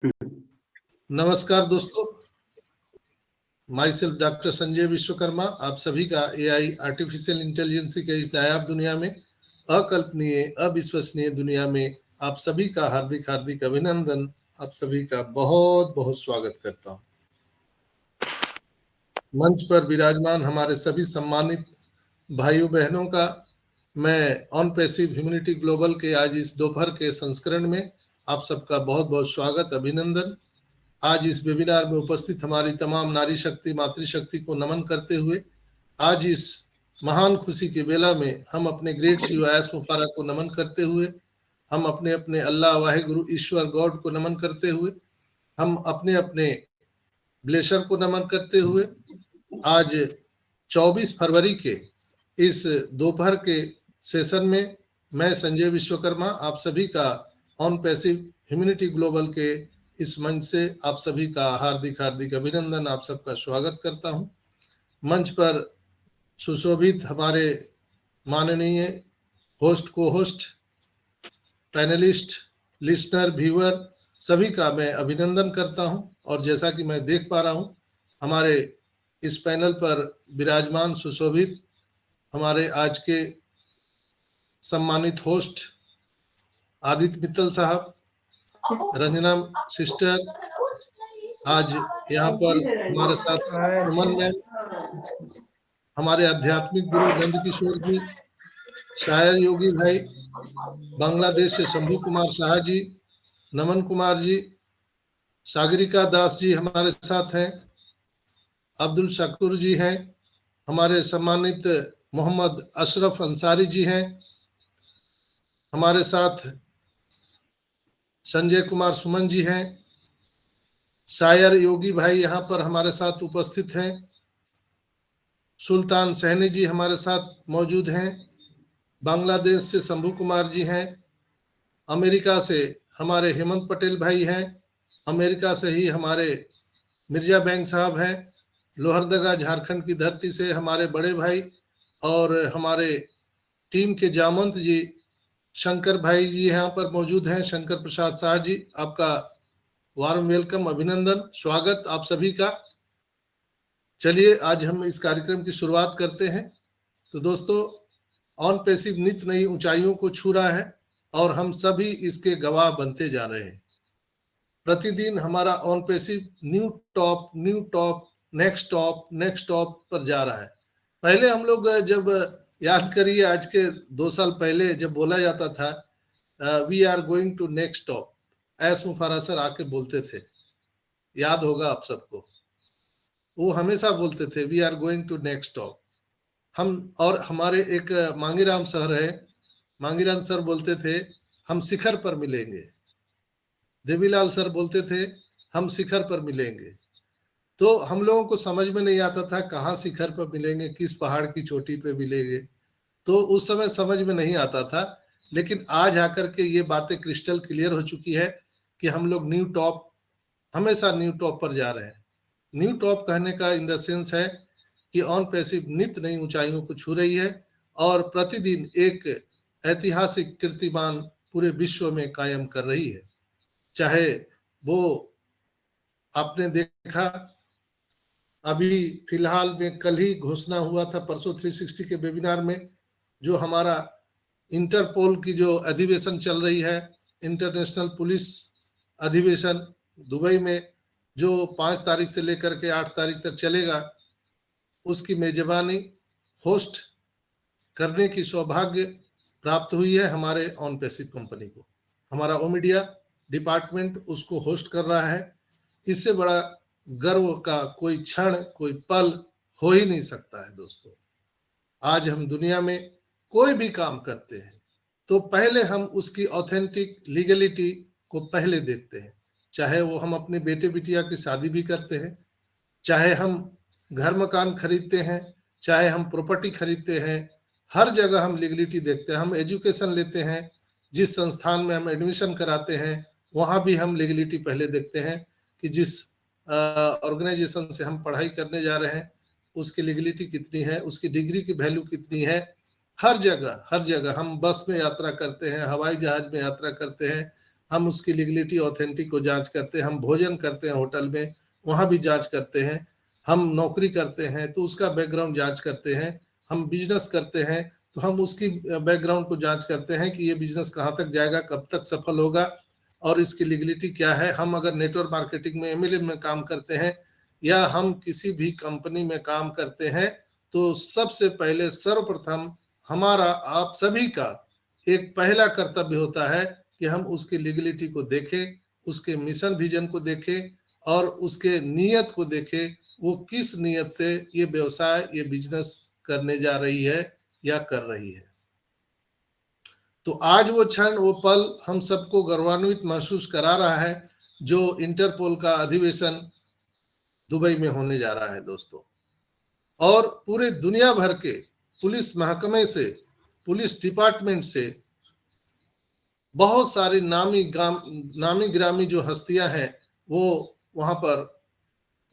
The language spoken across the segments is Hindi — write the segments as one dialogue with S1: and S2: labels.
S1: नमस्कार दोस्तों, my self doctor Sanjay Vishwakarma आप सभी का एआई आर्टिफिशियल इंटेलिजेंस के इस नायाब दुनिया में, अकल्पनीय अविश्वसनीय दुनिया में आप सभी का हार्दिक हार्दिक अभिनंदन, आप सभी का बहुत बहुत स्वागत करता हूं। मंच पर विराजमान हमारे सभी सम्मानित भाइयों बहनों का मैं ऑन पैसिव ह्यूमैनिटी ग्लोबल के आज इस दोपहर के संस्करण में आप सबका बहुत बहुत स्वागत अभिनंदन। आज इस वेबिनार में उपस्थित हमारी तमाम नारी शक्ति मातृशक्ति को नमन करते हुए आज इस महान खुशी के बेला में हम अपने ग्रेट सीईओ आयस मुफारा को नमन करते हुए, हम अपने अपने अल्लाह वाहिगुरु ईश्वर गॉड को नमन करते हुए, हम अपने अपने ब्लेशर को नमन करते हुए आज 24 फरवरी के इस दोपहर के सेशन में मैं संजय विश्वकर्मा आप सभी का ऑन पैसिव ह्यूमैनिटी ग्लोबल के इस मंच से आप सभी का हार्दिक हार्दिक अभिनंदन, आप सबका स्वागत करता हूं। मंच पर सुशोभित हमारे माननीय होस्ट को होस्ट पैनलिस्ट लिसनर व्यूअर सभी का मैं अभिनंदन करता हूं। और जैसा कि मैं देख पा रहा हूं हमारे इस पैनल पर विराजमान सुशोभित हमारे आज के सम्मानित होस्ट आदित्य मित्तल साहब, रंजना सिस्टर, आज यहाँ पर हमारे साथ सुमन मैम, हमारे आध्यात्मिक गुरु नंद किशोर जी, शायर योगी भाई, बांग्लादेश से शंभू कुमार शाह जी, नमन कुमार जी, सागरिका दास जी हमारे साथ हैं, अब्दुल शकूर जी हैं, हमारे सम्मानित मोहम्मद अशरफ अंसारी जी हैं, हमारे साथ संजय कुमार सुमन जी हैं, शायर योगी भाई यहाँ पर हमारे साथ उपस्थित हैं, सुल्तान सहनी जी हमारे साथ मौजूद हैं, बांग्लादेश से शंभू कुमार जी हैं, अमेरिका से हमारे हेमंत पटेल भाई हैं, अमेरिका से ही हमारे मिर्जा बैंक साहब हैं, लोहरदगा झारखंड की धरती से हमारे बड़े भाई और हमारे टीम के जामवंत जी शंकर भाई जी यहाँ पर मौजूद हैं, शंकर प्रसाद शाह जी, आपका वार्म वेलकम, अभिनंदन, स्वागत आप सभी का। चलिए आज हम इस कार्यक्रम की शुरुआत करते हैं। तो दोस्तों, ऑन पैसिव नित्य नई ऊंचाइयों को छू रहा है और हम सभी इसके गवाह बनते जा रहे हैं। प्रतिदिन हमारा on passive new top next top पर जा रहा है। पहले हम लोग जब याद करिए आज के 2 साल पहले जब बोला जाता था we are going to next top, आयस मुफारा सर आके बोलते थे, याद होगा आप सबको, वो हमेशा बोलते थे we are going to next top. हम और हमारे एक मांगीराम सर है, मांगीराम सर बोलते थे हम शिखर पर मिलेंगे, देवीलाल सर बोलते थे हम शिखर पर मिलेंगे। तो हम लोगों को समझ में नहीं आता था कहाँ शिखर पर मिलेंगे, किस पहाड़ की चोटी पे मिलेंगे, तो उस समय समझ में नहीं आता था। लेकिन आज आकर के ये बातें क्रिस्टल क्लियर हो चुकी है कि हम लोग हमेशा न्यू टॉप पर जा रहे हैं। न्यू टॉप कहने का इन द सेंस है कि ऑन पैसिव नित्य नई ऊंचाइयों को छू रही है और प्रतिदिन एक ऐतिहासिक कीर्तिमान पूरे विश्व में कायम कर रही है। चाहे वो आपने देखा अभी फिलहाल में कल ही घोषणा हुआ था परसों 360 के वेबिनार में, जो हमारा इंटरपोल की जो अधिवेशन चल रही है, इंटरनेशनल पुलिस अधिवेशन दुबई में, जो 5 तारीख से लेकर के 8 तारीख तक चलेगा, उसकी मेजबानी होस्ट करने की सौभाग्य प्राप्त हुई है हमारे ऑन पैसिव कंपनी को। हमारा ओमीडिया डिपार्टमेंट उसको होस्ट कर रहा है। इससे बड़ा गर्व का कोई क्षण, कोई पल हो ही नहीं सकता है दोस्तों। आज हम दुनिया में कोई भी काम करते हैं तो पहले हम उसकी ऑथेंटिक लीगलिटी को पहले देखते हैं। चाहे वो हम अपने बेटे बिटिया की शादी भी करते हैं, चाहे हम घर मकान खरीदते हैं, चाहे हम प्रॉपर्टी खरीदते हैं, हर जगह हम लीगलिटी देखते हैं। हम एजुकेशन लेते हैं, जिस संस्थान में हम एडमिशन कराते हैं वहाँ भी हम लीगलिटी पहले देखते हैं कि जिस ऑर्गेनाइजेशन से हम पढ़ाई करने जा रहे हैं उसकी लीगलिटी कितनी है, उसकी डिग्री की वैल्यू कितनी है। हर जगह हम बस में यात्रा करते हैं, हवाई जहाज में यात्रा करते हैं, हम उसकी लीगलिटी ऑथेंटिक को जांच करते हैं, हम भोजन करते हैं होटल में, वहाँ भी जांच करते हैं, हम नौकरी करते हैं तो उसका बैकग्राउंड जांच करते हैं, हम बिजनेस करते हैं तो हम उसकी बैकग्राउंड को जांच करते हैं कि ये बिजनेस कहाँ तक जाएगा, कब तक सफल होगा और इसकी लीगलिटी क्या है। हम अगर नेटवर्क मार्केटिंग में, एमएलएम में काम करते हैं या हम किसी भी कंपनी में काम करते हैं तो सबसे पहले सर्वप्रथम हमारा, आप सभी का एक पहला कर्तव्य होता है कि हम उसकी लीगलिटी को देखें, उसके मिशन विजन को देखें और उसके नियत को देखें, वो किस नियत से ये व्यवसाय, ये बिजनेस करने जा रही है या कर रही है। तो आज वो क्षण, वो पल हम सबको गौरवान्वित महसूस करा रहा है जो इंटरपोल का अधिवेशन दुबई में होने जा रहा है दोस्तों। और पूरे दुनिया भर के पुलिस महकमे से, पुलिस डिपार्टमेंट से बहुत सारी नामी गिरामी जो हस्तियां हैं वो वहां पर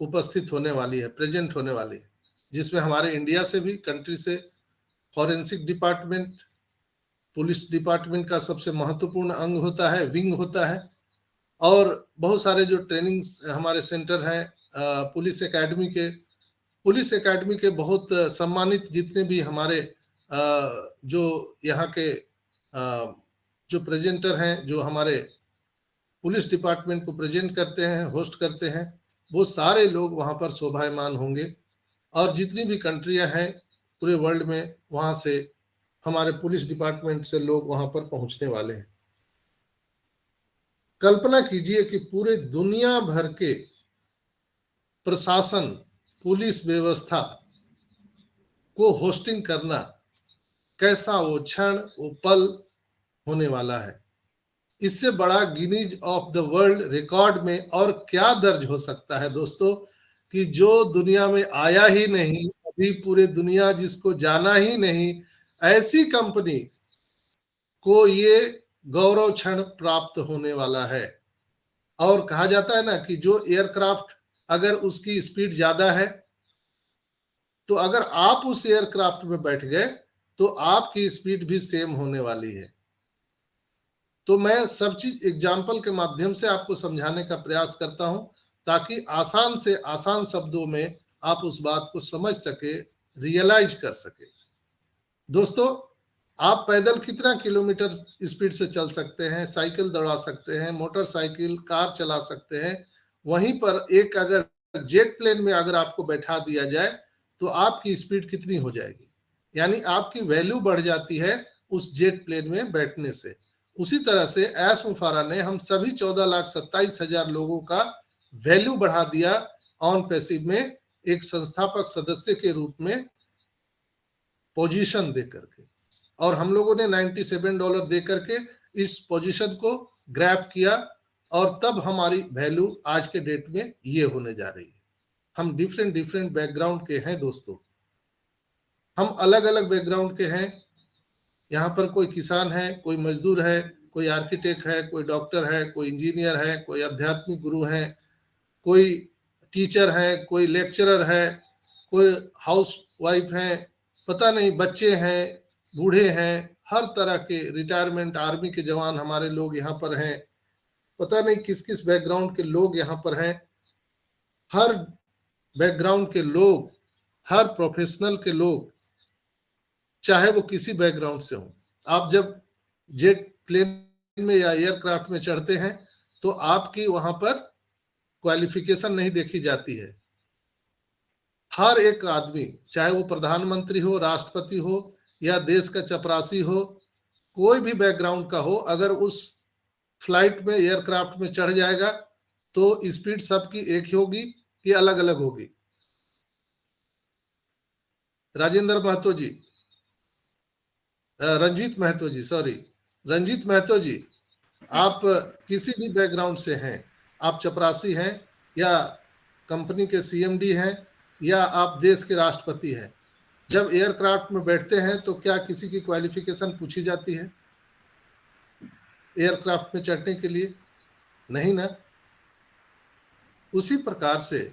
S1: उपस्थित होने वाली है, प्रेजेंट होने वाली है, जिसमें हमारे इंडिया से भी, कंट्री से फॉरेंसिक डिपार्टमेंट, पुलिस डिपार्टमेंट का सबसे महत्वपूर्ण अंग होता है, विंग होता है, और बहुत सारे जो ट्रेनिंग हमारे सेंटर हैं, पुलिस एकेडमी के बहुत सम्मानित जितने भी हमारे जो यहाँ के जो प्रेजेंटर हैं, जो हमारे पुलिस डिपार्टमेंट को प्रेजेंट करते हैं, होस्ट करते हैं, वो सारे लोग वहां पर शोभायमान होंगे। और जितनी भी कंट्रियां हैं पूरे वर्ल्ड में, वहां से हमारे पुलिस डिपार्टमेंट से लोग वहां पर पहुंचने वाले हैं। कल्पना कीजिए कि पूरे दुनिया भर के प्रशासन, पुलिस व्यवस्था को होस्टिंग करना, कैसा वो क्षण, वो पल होने वाला है। इससे बड़ा Guinness of the world record में और क्या दर्ज हो सकता है दोस्तों, कि जो दुनिया में आया ही नहीं, अभी पूरे दुनिया जिसको जाना ही नहीं, ऐसी कंपनी को ये गौरव क्षण प्राप्त होने वाला है। और कहा जाता है ना कि जो एयरक्राफ्ट अगर उसकी स्पीड ज्यादा है, तो अगर आप उस एयरक्राफ्ट में बैठ गए तो आपकी स्पीड भी सेम होने वाली है। तो मैं सब चीज एग्जाम्पल के माध्यम से आपको समझाने का प्रयास करता हूं, ताकि आसान से आसान शब्दों में आप उस बात को समझ सके, रियलाइज कर सके। दोस्तों, आप पैदल कितना किलोमीटर स्पीड से चल सकते हैं, साइकिल दौड़ा सकते हैं, मोटरसाइकिल, कार चला सकते हैं। वहीं पर एक अगर जेट प्लेन में अगर आपको बैठा दिया जाए तो आपकी स्पीड कितनी हो जाएगी, यानी आपकी वैल्यू बढ़ जाती है उस जेट प्लेन में बैठने से। उसी तरह से ऐश मुफारा ने हम सभी 14,27,000 लोगों का वैल्यू बढ़ा दिया ऑन पैसिव में, एक संस्थापक सदस्य के रूप में पोजीशन दे करके, और हम लोगों ने $97 दे करके इस पोजीशन को ग्रैब किया, और तब हमारी वैल्यू आज के डेट में ये होने जा रही है। हम डिफरेंट बैकग्राउंड के हैं दोस्तों, हम अलग अलग बैकग्राउंड के हैं। यहाँ पर कोई किसान है, कोई मजदूर है, कोई आर्किटेक्ट है, कोई डॉक्टर है, कोई इंजीनियर है, कोई आध्यात्मिक गुरु है, कोई टीचर है, कोई लेक्चरर है, कोई हाउस वाइफ है, पता नहीं, बच्चे हैं, बूढ़े हैं, हर तरह के रिटायरमेंट आर्मी के जवान हमारे लोग यहाँ पर हैं, पता नहीं किस किस बैकग्राउंड के लोग यहाँ पर हैं। हर बैकग्राउंड के लोग, हर प्रोफेशनल के लोग, चाहे वो किसी बैकग्राउंड से हो, आप जब जेट प्लेन में या एयरक्राफ्ट में चढ़ते हैं तो आपकी वहां पर क्वालिफिकेशन नहीं देखी जाती है। हर एक आदमी, चाहे वो प्रधानमंत्री हो, राष्ट्रपति हो या देश का चपरासी हो, कोई भी बैकग्राउंड का हो, अगर उस फ्लाइट में, एयरक्राफ्ट में चढ़ जाएगा तो स्पीड सबकी एक ही होगी कि अलग अलग होगी। राजेंद्र महतो जी, रंजीत महतो जी, सॉरी, रंजीत महतो जी, आप किसी भी बैकग्राउंड से हैं, आप चपरासी हैं या कंपनी के सीएमडी हैं या आप देश के राष्ट्रपति हैं, जब एयरक्राफ्ट में बैठते हैं तो क्या किसी की क्वालिफिकेशन पूछी जाती है एयरक्राफ्ट में चढ़ने के लिए? नहीं ना। उसी प्रकार से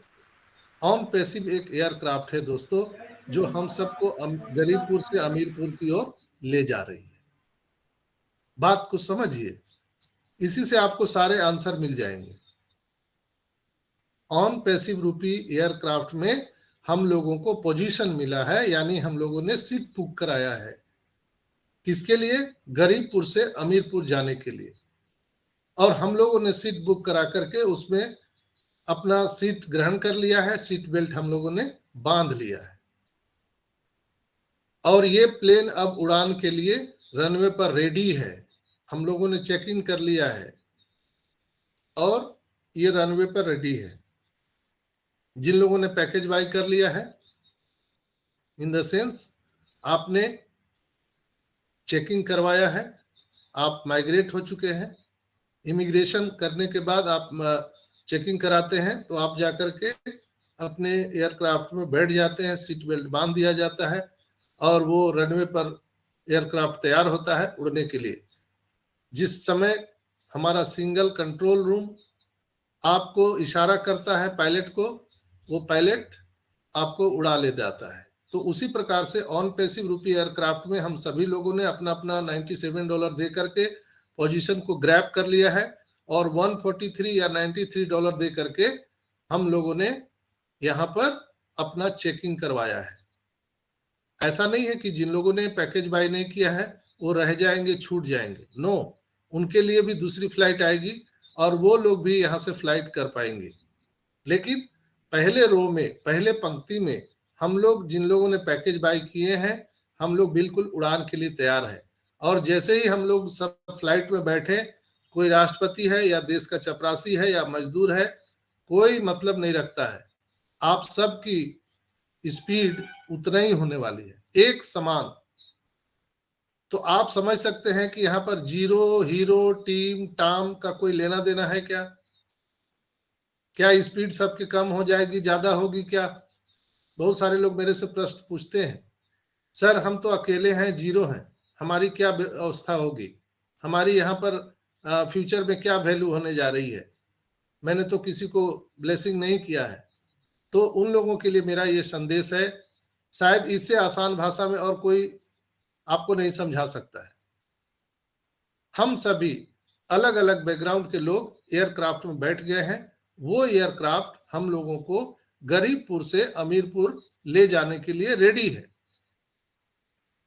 S1: ऑन पैसिव एक एयरक्राफ्ट है दोस्तों, जो हम सबको गरीबपुर से अमीरपुर की ओर ले जा रही है। बात को समझिए, इसी से आपको सारे आंसर मिल जाएंगे। ऑन पैसिव रूपी एयरक्राफ्ट में हम लोगों को पोजीशन मिला है, यानी हम लोगों ने सीट बुक कराया है। किसके लिए? गरीबपुर से अमीरपुर जाने के लिए। और हम लोगों ने सीट बुक करा करके उसमें अपना सीट ग्रहण कर लिया है, सीट बेल्ट हम लोगों ने बांध लिया है। और ये प्लेन अब उड़ान के लिए रनवे पर रेडी है। हम लोगों ने चेक इन कर लिया है और ये रनवे पर रेडी है। जिन लोगों ने पैकेज बाय कर लिया है, इन द सेंस आपने चेकिंग करवाया है, आप माइग्रेट हो चुके हैं। इमिग्रेशन करने के बाद आप चेकिंग कराते हैं तो आप जाकर के अपने एयरक्राफ्ट में बैठ जाते हैं, सीट बेल्ट बांध दिया जाता है और वो रनवे पर एयरक्राफ्ट तैयार होता है उड़ने के लिए। जिस समय हमारा सिंगल कंट्रोल रूम आपको इशारा करता है पायलट को, वो पायलट आपको उड़ा ले जाता है। तो उसी प्रकार से ऑन पैसिव रूपी एयरक्राफ्ट में हम सभी लोगों ने अपना अपना $97 दे करके पोजीशन को ग्रैब कर लिया है और 143 या $93 दे करके हम लोगों ने यहाँ पर अपना चेकिंग करवाया है। ऐसा नहीं है कि जिन लोगों ने पैकेज बाय नहीं किया है वो रह जाएंगे, छूट जाएंगे। नो, उनके लिए भी दूसरी फ्लाइट आएगी और वो लोग भी यहाँ से फ्लाइट कर पाएंगे। लेकिन पहले रो में, पहले पंक्ति में हम लोग, जिन लोगों ने पैकेज बाय किए हैं, हम लोग बिल्कुल उड़ान के लिए तैयार हैं। और जैसे ही हम लोग सब फ्लाइट में बैठे, कोई राष्ट्रपति है या देश का चपरासी है या मजदूर है, कोई मतलब नहीं रखता है। आप सबकी स्पीड उतना ही होने वाली है, एक समान। तो आप समझ सकते हैं कि यहाँ पर जीरो, हीरो, टीम, टाम का कोई लेना देना है क्या? क्या स्पीड सबकी कम हो जाएगी, ज्यादा होगी क्या? बहुत सारे लोग मेरे से प्रश्न पूछते हैं, सर हम तो अकेले हैं, जीरो हैं, हमारी क्या अवस्था होगी, हमारी यहाँ पर फ्यूचर में क्या वैल्यू होने जा रही है, मैंने तो किसी को ब्लेसिंग नहीं किया है। तो उन लोगों के लिए मेरा ये संदेश है, शायद इससे आसान भाषा में और कोई आपको नहीं समझा सकता है। हम सभी अलग अलग बैकग्राउंड के लोग एयरक्राफ्ट में बैठ गए हैं। वो एयरक्राफ्ट हम लोगों को गरीबपुर से अमीरपुर ले जाने के लिए रेडी है।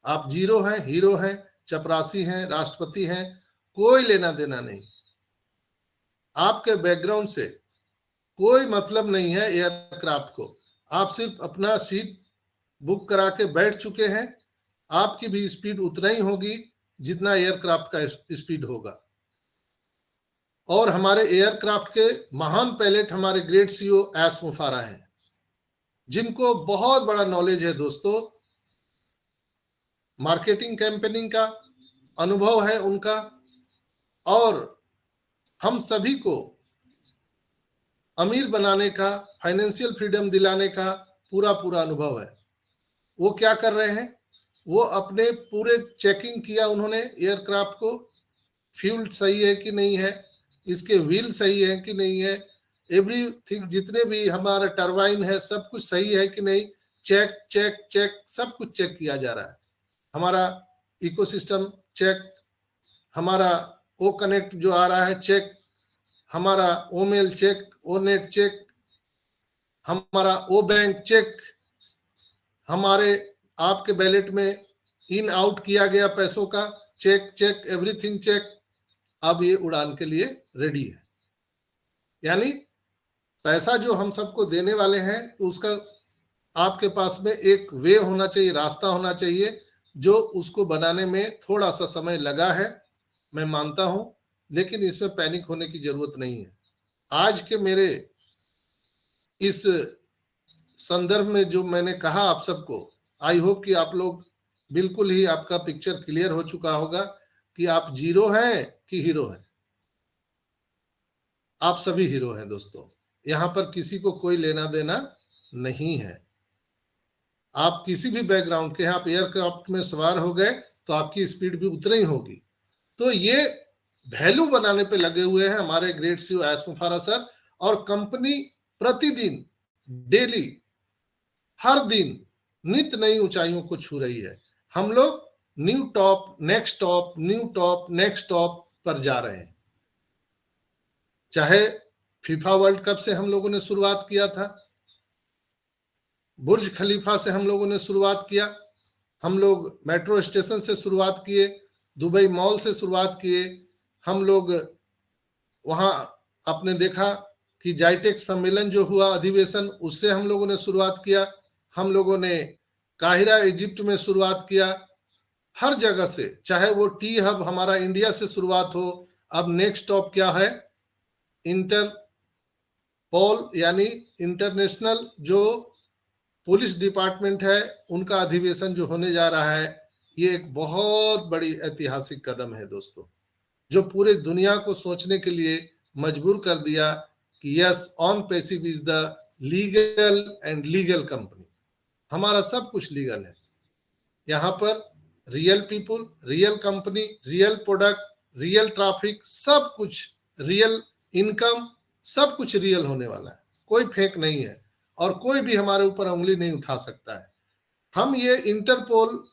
S1: आप जीरो हैं, हीरो हैं, चपरासी हैं, राष्ट्रपति हैं, कोई लेना देना नहीं। आपके बैकग्राउंड से कोई मतलब नहीं है एयरक्राफ्ट को। आप सिर्फ अपना सीट बुक करा के बैठ चुके हैं। आपकी भी स्पीड उतना ही होगी जितना एयरक्राफ्ट का स्पीड होगा। और हमारे एयरक्राफ्ट के महान पायलट हमारे ग्रेट सीईओ एस मुफारा हैं, जिनको बहुत बड़ा नॉलेज है दोस्तों। मार्केटिंग कैंपेनिंग का अनुभव है उनका, और हम सभी को अमीर बनाने का, फाइनेंशियल फ्रीडम दिलाने का पूरा पूरा अनुभव है। वो क्या कर रहे हैं, वो अपने पूरे चेकिंग किया उन्होंने एयरक्राफ्ट को, फ्यूल सही है कि नहीं है, इसके व्हील सही है कि नहीं है, एवरीथिंग, जितने भी हमारा टरबाइन है सब कुछ सही है कि नहीं, चेक चेक चेक, सब कुछ चेक किया जा रहा है। हमारा इकोसिस्टम चेक, हमारा ओ कनेक्ट जो आ रहा है चेक, हमारा ओ मेल चेक, ओ नेट चेक, हमारा ओ बैंक चेक, हमारे आपके बैलेट में इन आउट किया गया पैसों का चेक चेक, एवरीथिंग चेक। अब ये उड़ान के लिए रेडी है। यानी पैसा जो हम सबको देने वाले हैं, तो उसका आपके पास में एक वे होना चाहिए, रास्ता होना चाहिए, जो उसको बनाने में थोड़ा सा समय लगा है, मैं मानता हूं, लेकिन इसमें पैनिक होने की जरूरत नहीं है। आज के मेरे इस संदर्भ में जो मैंने कहा आप सबको, आई होप कि आप लोग बिल्कुल ही, आपका पिक्चर क्लियर हो चुका होगा कि आप जीरो हैं कि हीरो हैं। आप सभी हीरो हैं दोस्तों, यहाँ पर किसी को कोई लेना देना नहीं है। आप किसी भी बैकग्राउंड के हैं, आप एयरक्राफ्ट में सवार हो गए तो आपकी स्पीड भी उतनी ही होगी। तो ये वैल्यू बनाने पे लगे हुए हैं हमारे ग्रेट सीईओ एस मुफारा सर, और कंपनी प्रतिदिन, डेली, हर दिन नित्य नई ऊंचाइयों को छू रही है। हम लोग new top, next top, new top, next top पर जा रहे हैं। चाहे फीफा वर्ल्ड कप से हम लोगों ने शुरुआत किया था, बुर्ज खलीफा से हम लोगों ने शुरुआत किया, हम लोग मेट्रो स्टेशन से शुरुआत किए, दुबई मॉल से शुरुआत किए, हम लोग वहां आपने देखा कि जाइटेक सम्मेलन जो हुआ अधिवेशन, उससे हम लोगों ने शुरुआत किया, हम लोगों ने काहिरा इजिप्ट में शुरुआत किया, हर जगह से, चाहे वो टी हब हमारा इंडिया से शुरुआत हो। अब नेक्स्ट स्टॉप क्या है, इंटरपोल यानी इंटरनेशनल जो पुलिस डिपार्टमेंट है, उनका अधिवेशन जो होने जा रहा है, ये एक बहुत बड़ी ऐतिहासिक कदम है दोस्तों, जो पूरे दुनिया को सोचने के लिए मजबूर कर दिया कि yes, on passive is the legal and legal company. हमारा सब कुछ लीगल है, यहाँ पर real people, real company, real product, real traffic, सब कुछ रियल, इनकम, सब कुछ रियल होने वाला है, कोई फेक नहीं है और कोई भी हमारे ऊपर उंगली नहीं उठा सकता है। हम ये इंटरपोल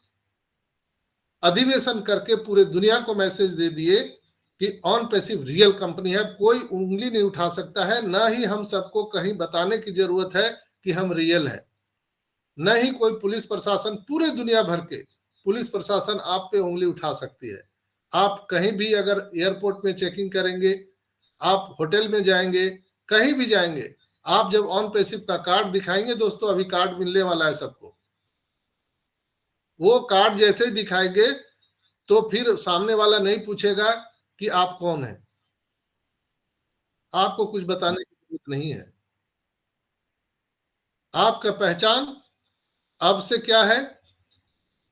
S1: अधिवेशन करके पूरे दुनिया को मैसेज दे दिए कि ऑन पैसिव रियल कंपनी है, कोई उंगली नहीं उठा सकता है, ना ही हम सबको कहीं बताने की जरूरत है कि हम रियल है, न ही कोई पुलिस प्रशासन, पूरे दुनिया भर के पुलिस प्रशासन आप पे उंगली उठा सकती है। आप कहीं भी अगर एयरपोर्ट में चेकिंग करेंगे, आप होटल में जाएंगे, कहीं भी जाएंगे, आप जब ऑन पैसिव का कार्ड दिखाएंगे दोस्तों, अभी कार्ड मिलने वाला है सबको, वो कार्ड जैसे ही दिखाएंगे तो फिर सामने वाला नहीं पूछेगा कि आप कौन है, आपको कुछ बताने की जरूरत नहीं है। आपका पहचान अब से क्या है,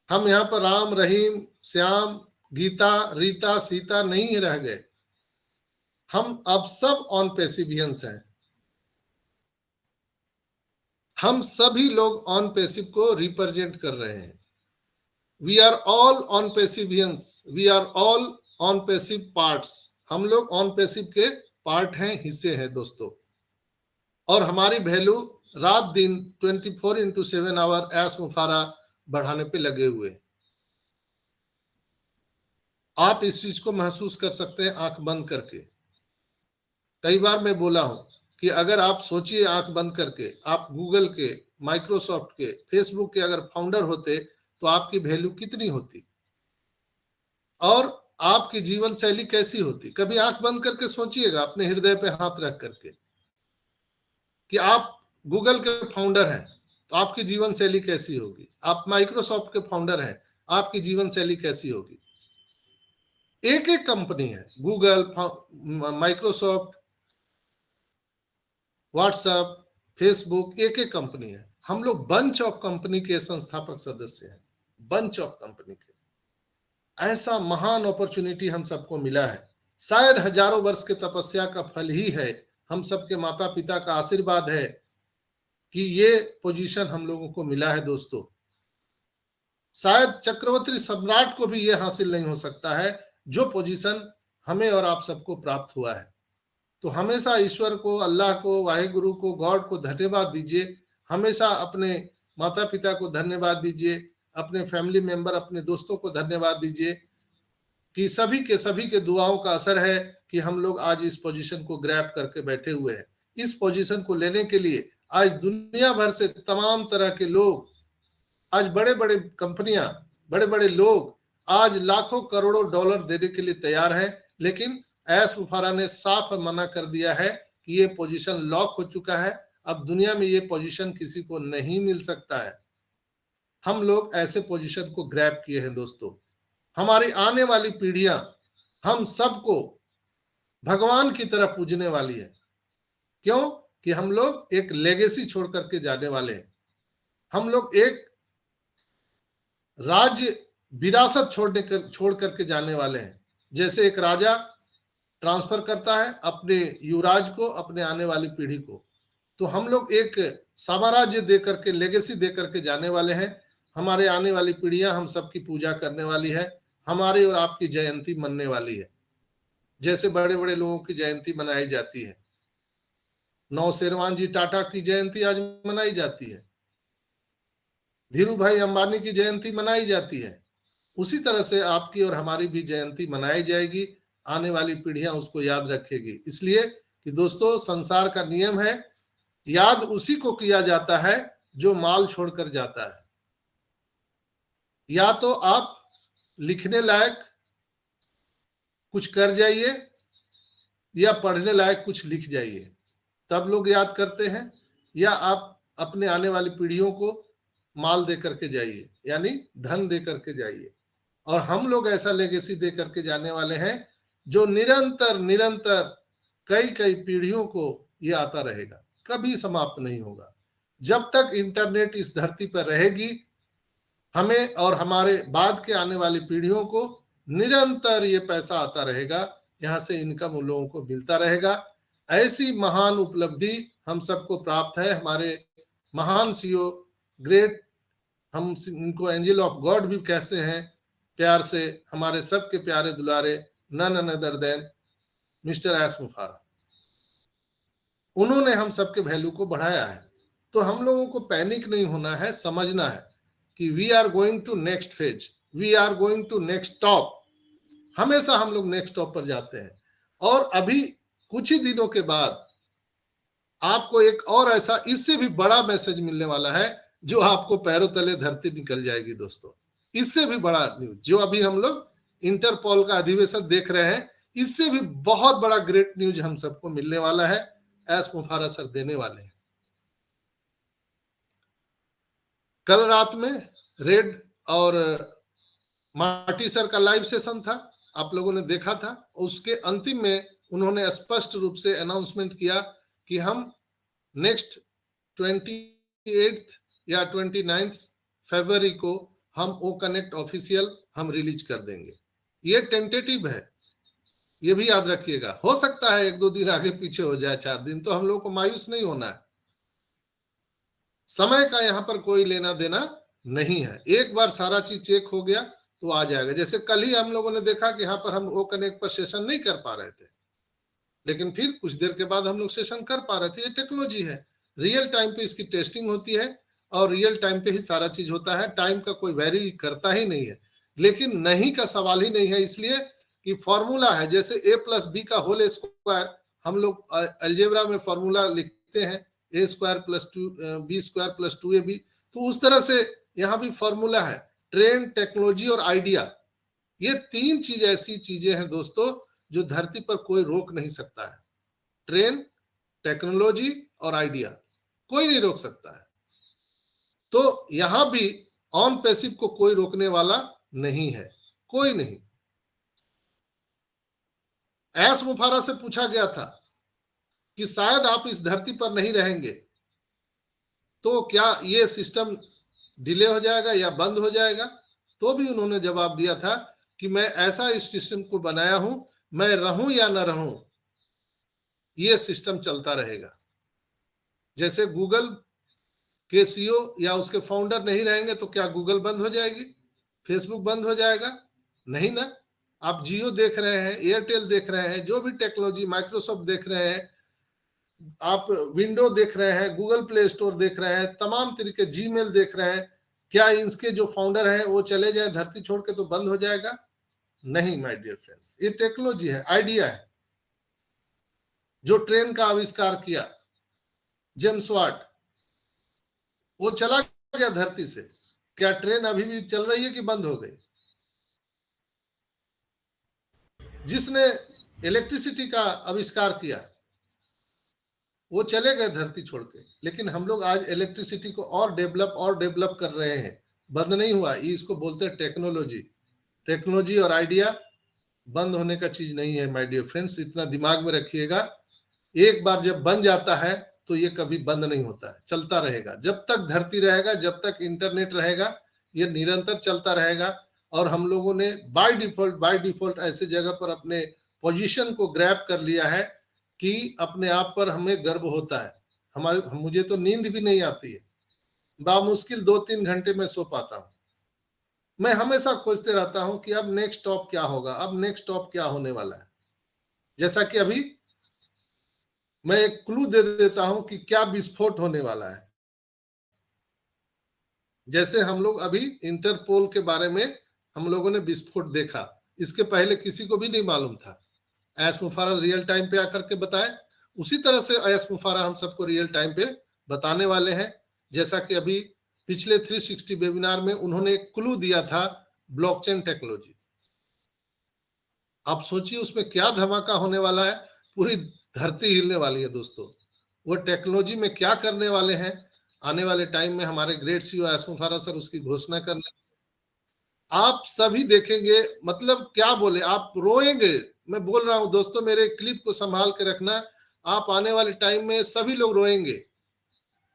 S1: हम यहाँ पर राम, रहीम, श्याम, गीता, रीता, सीता नहीं रह गए, हम अब सब ऑन पैसिवियंस हैं। हम सभी लोग ऑन पैसिव को रिप्रेजेंट कर रहे हैं। We are all Unpassivians, we are all Unpassive parts, हम लोग ऑन पैसिव के पार्ट हैं, हिस्से हैं दोस्तों। और हमारी वैल्यू रात दिन 24/7 आवर ऐश मुफारा बढ़ाने पे लगे हुए। आप इस चीज को महसूस कर सकते हैं आंख बंद करके। कई बार मैं बोला हूं कि अगर आप सोचिए आंख बंद करके, आप गूगल के, माइक्रोसॉफ्ट के, फेसबुक के अगर फाउंडर होते तो आपकी वैल्यू कितनी होती और आपकी जीवन शैली कैसी होती। कभी आंख बंद करके सोचिएगा, अपने हृदय पे हाथ रख करके, कि आप गूगल के फाउंडर हैं तो आपकी जीवन शैली कैसी होगी, आप माइक्रोसॉफ्ट के फाउंडर हैं, आपकी जीवन शैली कैसी होगी। एक एक कंपनी है, गूगल, माइक्रोसॉफ्ट, व्हाट्सएप, फेसबुक, एक एक कंपनी है। हम लोग बंच ऑफ कंपनी के संस्थापक सदस्य हैं, बंच ऑफ कंपनी के। ऐसा महान अपॉर्चुनिटी हम सबको मिला है, शायद हजारों वर्ष के तपस्या का फल ही है, हम सबके माता पिता का आशीर्वाद है कि ये पोजीशन हम लोगों को मिला है दोस्तों। शायद चक्रवर्ती सम्राट को भी ये हासिल नहीं हो सकता है जो पोजीशन हमें और आप सबको प्राप्त हुआ है। तो हमेशा ईश्वर को, अल्लाह को, वाहेगुरु को, गॉड को धन्यवाद दीजिए, हमेशा अपने माता पिता को धन्यवाद दीजिए, अपने फैमिली मेंबर, अपने दोस्तों को धन्यवाद दीजिए कि सभी के दुआओं का असर है कि हम लोग आज इस पोजीशन को ग्रैब करके बैठे हुए हैं। इस पोजीशन को लेने के लिए आज दुनिया भर से तमाम तरह के लोग, आज बड़े बड़े कंपनियां, बड़े बड़े लोग आज लाखों करोड़ों डॉलर देने के लिए तैयार हैं, लेकिन ऐश मुफारा ने साफ मना कर दिया है कि ये पोजीशन लॉक हो चुका है, अब दुनिया में ये पोजीशन किसी को नहीं मिल सकता है। हम लोग ऐसे पोजीशन को ग्रैब किए हैं दोस्तों। हमारी आने वाली पीढ़ियां हम सबको भगवान की तरह पूजने वाली है। क्यों? कि हम लोग एक लेगेसी छोड़ करके जाने वाले हैं, हम लोग एक राज्य विरासत छोड़ करके जाने वाले हैं। जैसे एक राजा ट्रांसफर करता है अपने युवराज को, अपने आने वाली पीढ़ी को, तो हम लोग एक साम्राज्य दे करके, लेगेसी दे करके जाने वाले हैं। हमारे आने वाली पीढ़ियां हम सबकी पूजा करने वाली है, हमारी और आपकी जयंती मनने वाली है, जैसे बड़े बड़े लोगों की जयंती मनाई जाती है। नौशेरवान जी टाटा की जयंती आज मनाई जाती है, धीरू भाई अंबानी की जयंती मनाई जाती है। उसी तरह से आपकी और हमारी भी जयंती मनाई जाएगी, आने वाली पीढ़ियां उसको याद रखेगी। इसलिए कि दोस्तों संसार का नियम है, याद उसी को किया जाता है जो माल छोड़कर जाता है। या तो आप लिखने लायक कुछ कर जाइए या पढ़ने लायक कुछ लिख जाइए, तब लोग याद करते हैं, या आप अपने आने वाली पीढ़ियों को माल दे करके जाइए, यानी धन दे करके जाइए। और हम लोग ऐसा लेगेसी दे करके जाने वाले हैं जो निरंतर निरंतर कई कई पीढ़ियों को ये आता रहेगा, कभी समाप्त नहीं होगा। जब तक इंटरनेट इस धरती पर रहेगी, हमें और हमारे बाद के आने वाली पीढ़ियों को निरंतर ये पैसा आता रहेगा, यहाँ से इनकम उन लोगों को मिलता रहेगा। ऐसी महान उपलब्धि हम सबको प्राप्त है। हमारे महान सीईओ, ग्रेट, हम इनको एंजल ऑफ गॉड भी कहते हैं प्यार से, हमारे सबके प्यारे दुलारे none other than mister S Mufara. उन्होंने हम सबके वैल्यू को बढ़ाया है। तो हम लोगों को पैनिक नहीं होना है, समझना है कि we are going to next phase, we are going to next top. हमेशा हम लोग नेक्स्ट टॉप पर जाते हैं। और अभी कुछ ही दिनों के बाद आपको एक और ऐसा इससे भी बड़ा मैसेज मिलने वाला है जो आपको पैरों तले धरती निकल जाएगी दोस्तों। इससे भी बड़ा न्यूज जो अभी हम लोग इंटरपोल का अधिवेशन देख रहे हैं, इससे भी बहुत बड़ा ग्रेट न्यूज हम सबको मिलने वाला है, एस मुफारा सर देने वाले हैं। कल रात में रेड और मार्टी सर का लाइव सेशन था, आप लोगों ने देखा था। उसके अंतिम में उन्होंने स्पष्ट रूप से अनाउंसमेंट किया कि हम नेक्स्ट 28 या 29 फरवरी को हम ओ कनेक्ट ऑफिशियल हम रिलीज कर देंगे। ये टेंटेटिव है, ये भी याद रखिएगा। हो सकता है 1-2 दिन आगे पीछे हो जाए, 4 दिन, तो हम लोगों को मायूस नहीं होना है। समय का यहाँ पर कोई लेना देना नहीं है। एक बार सारा चीज चेक हो गया तो आ जाएगा। जैसे कल ही हम लोगों ने देखा कि यहाँ पर हम ओ कनेक्ट पर सेशन नहीं कर पा रहे थे, लेकिन फिर कुछ देर के बाद हम लोग सेशन कर पा रहे थे। ये टेक्नोलॉजी है, रियल टाइम पे इसकी टेस्टिंग होती है और रियल टाइम पे ही सारा चीज होता है। टाइम का कोई वैरी करता ही नहीं है, लेकिन नहीं का सवाल ही नहीं है, इसलिए कि फॉर्मूला है। जैसे a+b का होल स्क्वायर हम लोग अलजेब्रा में फॉर्मूला लिखते हैं, a² + 2b² + 2ab, तो उस तरह से यहाँ भी फॉर्मूला है। ट्रेन, टेक्नोलॉजी और आइडिया, ये 3 चीज ऐसी चीजें हैं दोस्तों जो धरती पर कोई रोक नहीं सकता है। ट्रेन, टेक्नोलॉजी और आइडिया, कोई नहीं रोक सकता है। तो यहां भी ऑन पैसिव को कोई रोकने वाला नहीं है, कोई नहीं। एस मुफारा से पूछा गया था कि शायद आप इस धरती पर नहीं रहेंगे, तो क्या ये सिस्टम डिले हो जाएगा या बंद हो जाएगा? तो भी उन्होंने जवाब दिया था कि मैं ऐसा इस सिस्टम को बनाया हूं, मैं रहूं या ना रहूं, ये सिस्टम चलता रहेगा। जैसे गूगल के सीईओ या उसके फाउंडर नहीं रहेंगे तो क्या गूगल बंद हो जाएगी, फेसबुक बंद हो जाएगा? नहीं ना। आप जियो देख रहे हैं, एयरटेल देख रहे हैं, जो भी टेक्नोलॉजी, माइक्रोसॉफ्ट देख रहे हैं, आप विंडो देख रहे हैं, गूगल प्ले स्टोर देख रहे हैं, तमाम तरीके, जीमेल देख रहे हैं, क्या इनके जो फाउंडर हैं वो चले जाए धरती छोड़ के तो बंद हो जाएगा? नहीं माय डियर फ्रेंड्स, ये टेक्नोलॉजी है, आइडिया है। जो ट्रेन का आविष्कार किया जेम्स वाट, वो चला गया धरती से, क्या ट्रेन अभी भी चल रही है कि बंद हो गई? जिसने इलेक्ट्रिसिटी का आविष्कार किया वो चले गए धरती छोड़ के, लेकिन हम लोग आज इलेक्ट्रिसिटी को और डेवलप कर रहे हैं, बंद नहीं हुआ। ये इसको बोलते हैं टेक्नोलॉजी। टेक्नोलॉजी और आइडिया बंद होने का चीज नहीं है माय डियर फ्रेंड्स, इतना दिमाग में रखिएगा। एक बार जब बन जाता है तो ये कभी बंद नहीं होता है, चलता रहेगा। जब तक धरती रहेगा, जब तक इंटरनेट रहेगा, ये निरंतर चलता रहेगा। और हम लोगों ने बाय डिफॉल्ट ऐसे जगह पर अपने पोजीशन को ग्रैब कर लिया है कि अपने आप पर हमें गर्व होता है। मुझे तो नींद भी नहीं आती है, बामुश्किल 2-3 घंटे में सो पाता हूँ। मैं हमेशा खोजते रहता हूं कि अब नेक्स्ट स्टॉप क्या होगा, अब नेक्स्ट स्टॉप क्या होने वाला है। जैसा कि अभी मैं एक क्लू दे देता हूं कि क्या विस्फोट होने वाला है। जैसे हम लोग अभी इंटरपोल के बारे में हम लोगों ने विस्फोट देखा, इसके पहले किसी को भी नहीं मालूम था। एस मुफारा रियल टाइम पे आकर के बताए, उसी तरह से एस मुफारा हम सबको रियल टाइम पे बताने वाले हैं। जैसा कि अभी पिछले 360 वेबिनार में उन्होंने एक क्लू दिया था, ब्लॉकचेन टेक्नोलॉजी। आप सोचिए उसमें क्या धमाका होने वाला है, पूरी धरती हिलने वाली है दोस्तों। वो टेक्नोलॉजी में क्या करने वाले हैं आने वाले टाइम में हमारे ग्रेट सीईओ एस मुफारा सर उसकी घोषणा करने, आप सभी देखेंगे, मतलब क्या बोले, आप रोएंगे। मैं बोल रहा हूं दोस्तों, मेरे क्लिप को संभाल के रखना, आप आने वाले टाइम में सभी लोग रोएंगे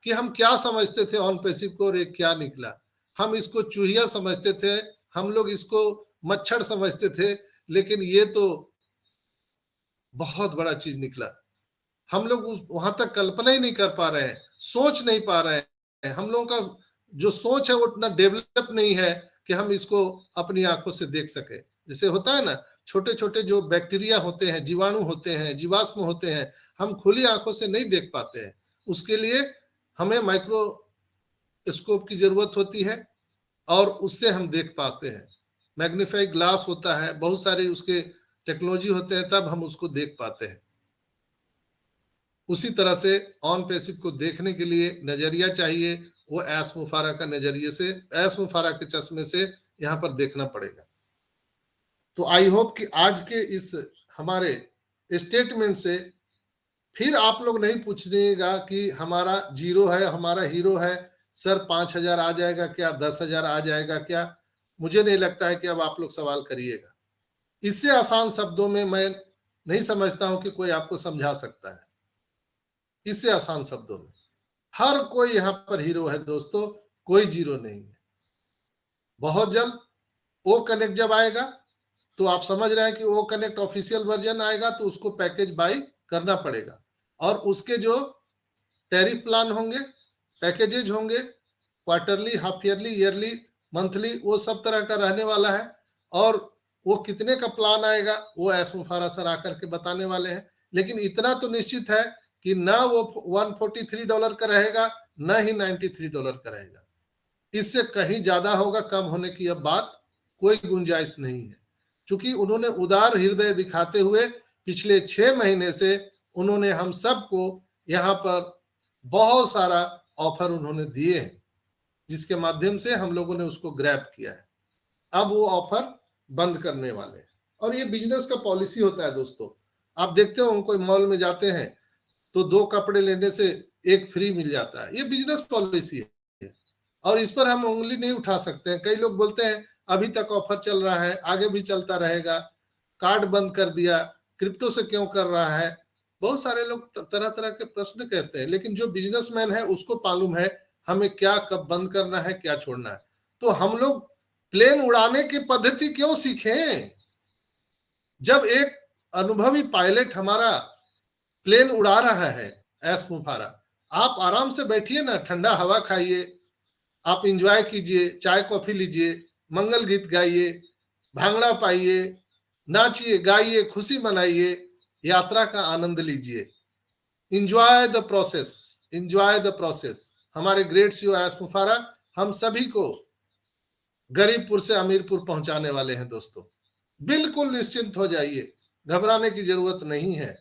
S1: कि हम क्या समझते थे ऑन पैसिव को और ये क्या निकला। हम इसको चूहिया समझते थे, हम लोग इसको मच्छर समझते थे, लेकिन ये तो बहुत बड़ा चीज निकला। हम लोग उस वहां तक कल्पना ही नहीं कर पा रहे हैं, सोच नहीं पा रहे हैं। हम लोगों का जो सोच है वो उतना डेवलप नहीं है कि हम इसको अपनी आंखों से देख सके। जैसे होता है ना, छोटे छोटे जो बैक्टीरिया होते हैं, जीवाणु होते हैं, जीवाश्म होते हैं, हम खुली आंखों से नहीं देख पाते हैं। उसके लिए हमें माइक्रोस्कोप की जरूरत होती है और उससे हम देख पाते हैं। मैग्नीफाइंग ग्लास होता है, बहुत सारे उसके टेक्नोलॉजी होते हैं, तब हम उसको देख पाते हैं। उसी तरह से ऑन पैसिव को देखने के लिए नजरिया चाहिए, वो एस मुफारा का नजरिए से, एस मुफारा के चश्मे से यहाँ पर देखना पड़ेगा। तो आई होप कि आज के इस हमारे स्टेटमेंट से फिर आप लोग नहीं पूछिएगा कि हमारा जीरो है, हमारा हीरो है, सर 5,000 आ जाएगा क्या, 10,000 आ जाएगा क्या। मुझे नहीं लगता है कि अब आप लोग सवाल करिएगा। इससे आसान शब्दों में मैं नहीं समझता हूं कि कोई आपको समझा सकता है। इससे आसान शब्दों में हर कोई यहाँ पर हीरो है दोस्तों, कोई जीरो नहीं है। बहुत जल्द ओ कनेक्ट जब आएगा तो आप समझ रहे हैं कि ओ कनेक्ट ऑफिशियल वर्जन आएगा तो उसको पैकेज बाई करना पड़ेगा, और उसके जो टैरिफ प्लान होंगे, पैकेजेज होंगे, quarterly, half yearly, yearly, monthly, वो सब तरह का रहने वाला है। और वो कितने का प्लान आएगा वो एस मुफारा सर आकर के बताने वाले हैं। लेकिन इतना तो निश्चित है कि ना वो $143 का रहेगा, ना ही $93 का रहेगा। इससे कहीं ज्यादा होगा, कम होने की अब बात कोई गुंजाइश नहीं है। क्योंकि उन्होंने उदार हृदय दिखाते हुए पिछले 6 महीने से उन्होंने हम सबको यहाँ पर बहुत सारा ऑफर उन्होंने दिए हैं, जिसके माध्यम से हम लोगों ने उसको ग्रैब किया है। अब वो ऑफर बंद करने वाले हैं। और ये बिजनेस का पॉलिसी होता है दोस्तों। आप देखते हो कोई मॉल में जाते हैं तो 2 कपड़े लेने से 1 फ्री मिल जाता है, ये बिजनेस पॉलिसी है और इस पर हम उंगली नहीं उठा सकते हैं। कई लोग बोलते हैं अभी तक ऑफर चल रहा है, आगे भी चलता रहेगा, कार्ड बंद कर दिया, क्रिप्टो से क्यों कर रहा है। बहुत सारे लोग तरह तरह के प्रश्न कहते हैं, लेकिन जो बिजनेसमैन है उसको मालूम है हमें क्या कब बंद करना है, क्या छोड़ना है। तो हम लोग प्लेन उड़ाने की पद्धति क्यों सीखें, जब एक अनुभवी पायलट हमारा प्लेन उड़ा रहा है एस मुफारा। आप आराम से बैठिए ना, ठंडा हवा खाइए, आप इंजॉय कीजिए, चाय कॉफी लीजिए, मंगल गीत गाइए, भांगड़ा पाइए, नाचिए गाइए, खुशी मनाइए, यात्रा का आनंद लीजिए। Enjoy the process, enjoy the process. हमारे ग्रेट सीईओ एस मुफारा हम सभी को गरीबपुर से अमीरपुर पहुंचाने वाले हैं दोस्तों। बिल्कुल निश्चिंत हो जाइए, घबराने की जरूरत नहीं है।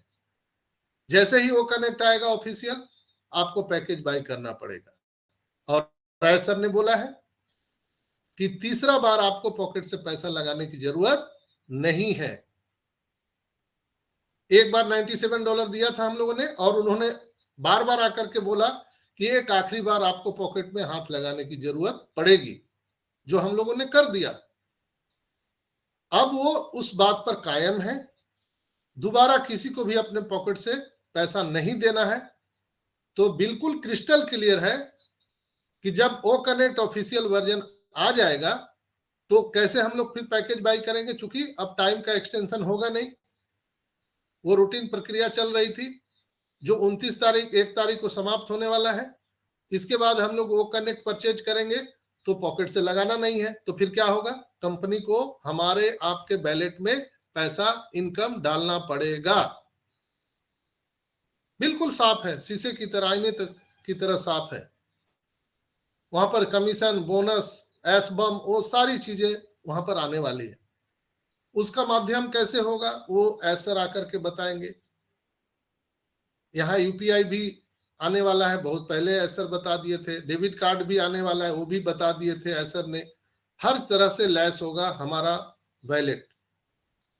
S1: जैसे ही वो कनेक्ट आएगा ऑफिशियल, आपको पैकेज बाय करना पड़ेगा। और राय सर ने बोला है कि तीसरा बार आपको पॉकेट से पैसा लगाने की जरूरत नहीं है। एक बार $97 दिया था हम लोगों ने, और उन्होंने बार बार आकर के बोला कि एक आखिरी बार आपको पॉकेट में हाथ लगाने की जरूरत पड़ेगी, जो हम लोगों ने कर दिया। अब वो उस बात पर कायम है, दोबारा किसी को भी अपने पॉकेट से पैसा नहीं देना है। तो बिल्कुल क्रिस्टल क्लियर है कि जब ओ कनेक्ट ऑफिशियल वर्जन आ जाएगा तो कैसे हम लोग फिर पैकेज बाय करेंगे, चूंकि अब टाइम का एक्सटेंशन होगा नहीं। वो रूटीन प्रक्रिया चल रही थी जो 29 तारीख 1 तारीख को समाप्त होने वाला है। इसके बाद हम लोग वो कनेक्ट परचेज करेंगे तो पॉकेट से लगाना नहीं है, तो फिर क्या होगा, कंपनी को हमारे आपके बैलेट में पैसा इनकम डालना पड़ेगा। बिल्कुल साफ है, शीशे की तरह, आईने की तरह साफ है। वहां पर कमीशन, बोनस, एस बम, वो सारी चीजें वहां पर आने वाली है। उसका माध्यम कैसे होगा वो एस सर आकर के बताएंगे। यहाँ यूपीआई भी आने वाला है, बहुत पहले एसर बता दिए थे। डेबिट कार्ड भी आने वाला है, वो भी बता दिए थे एसर ने। हर तरह से लैस होगा हमारा वैलेट।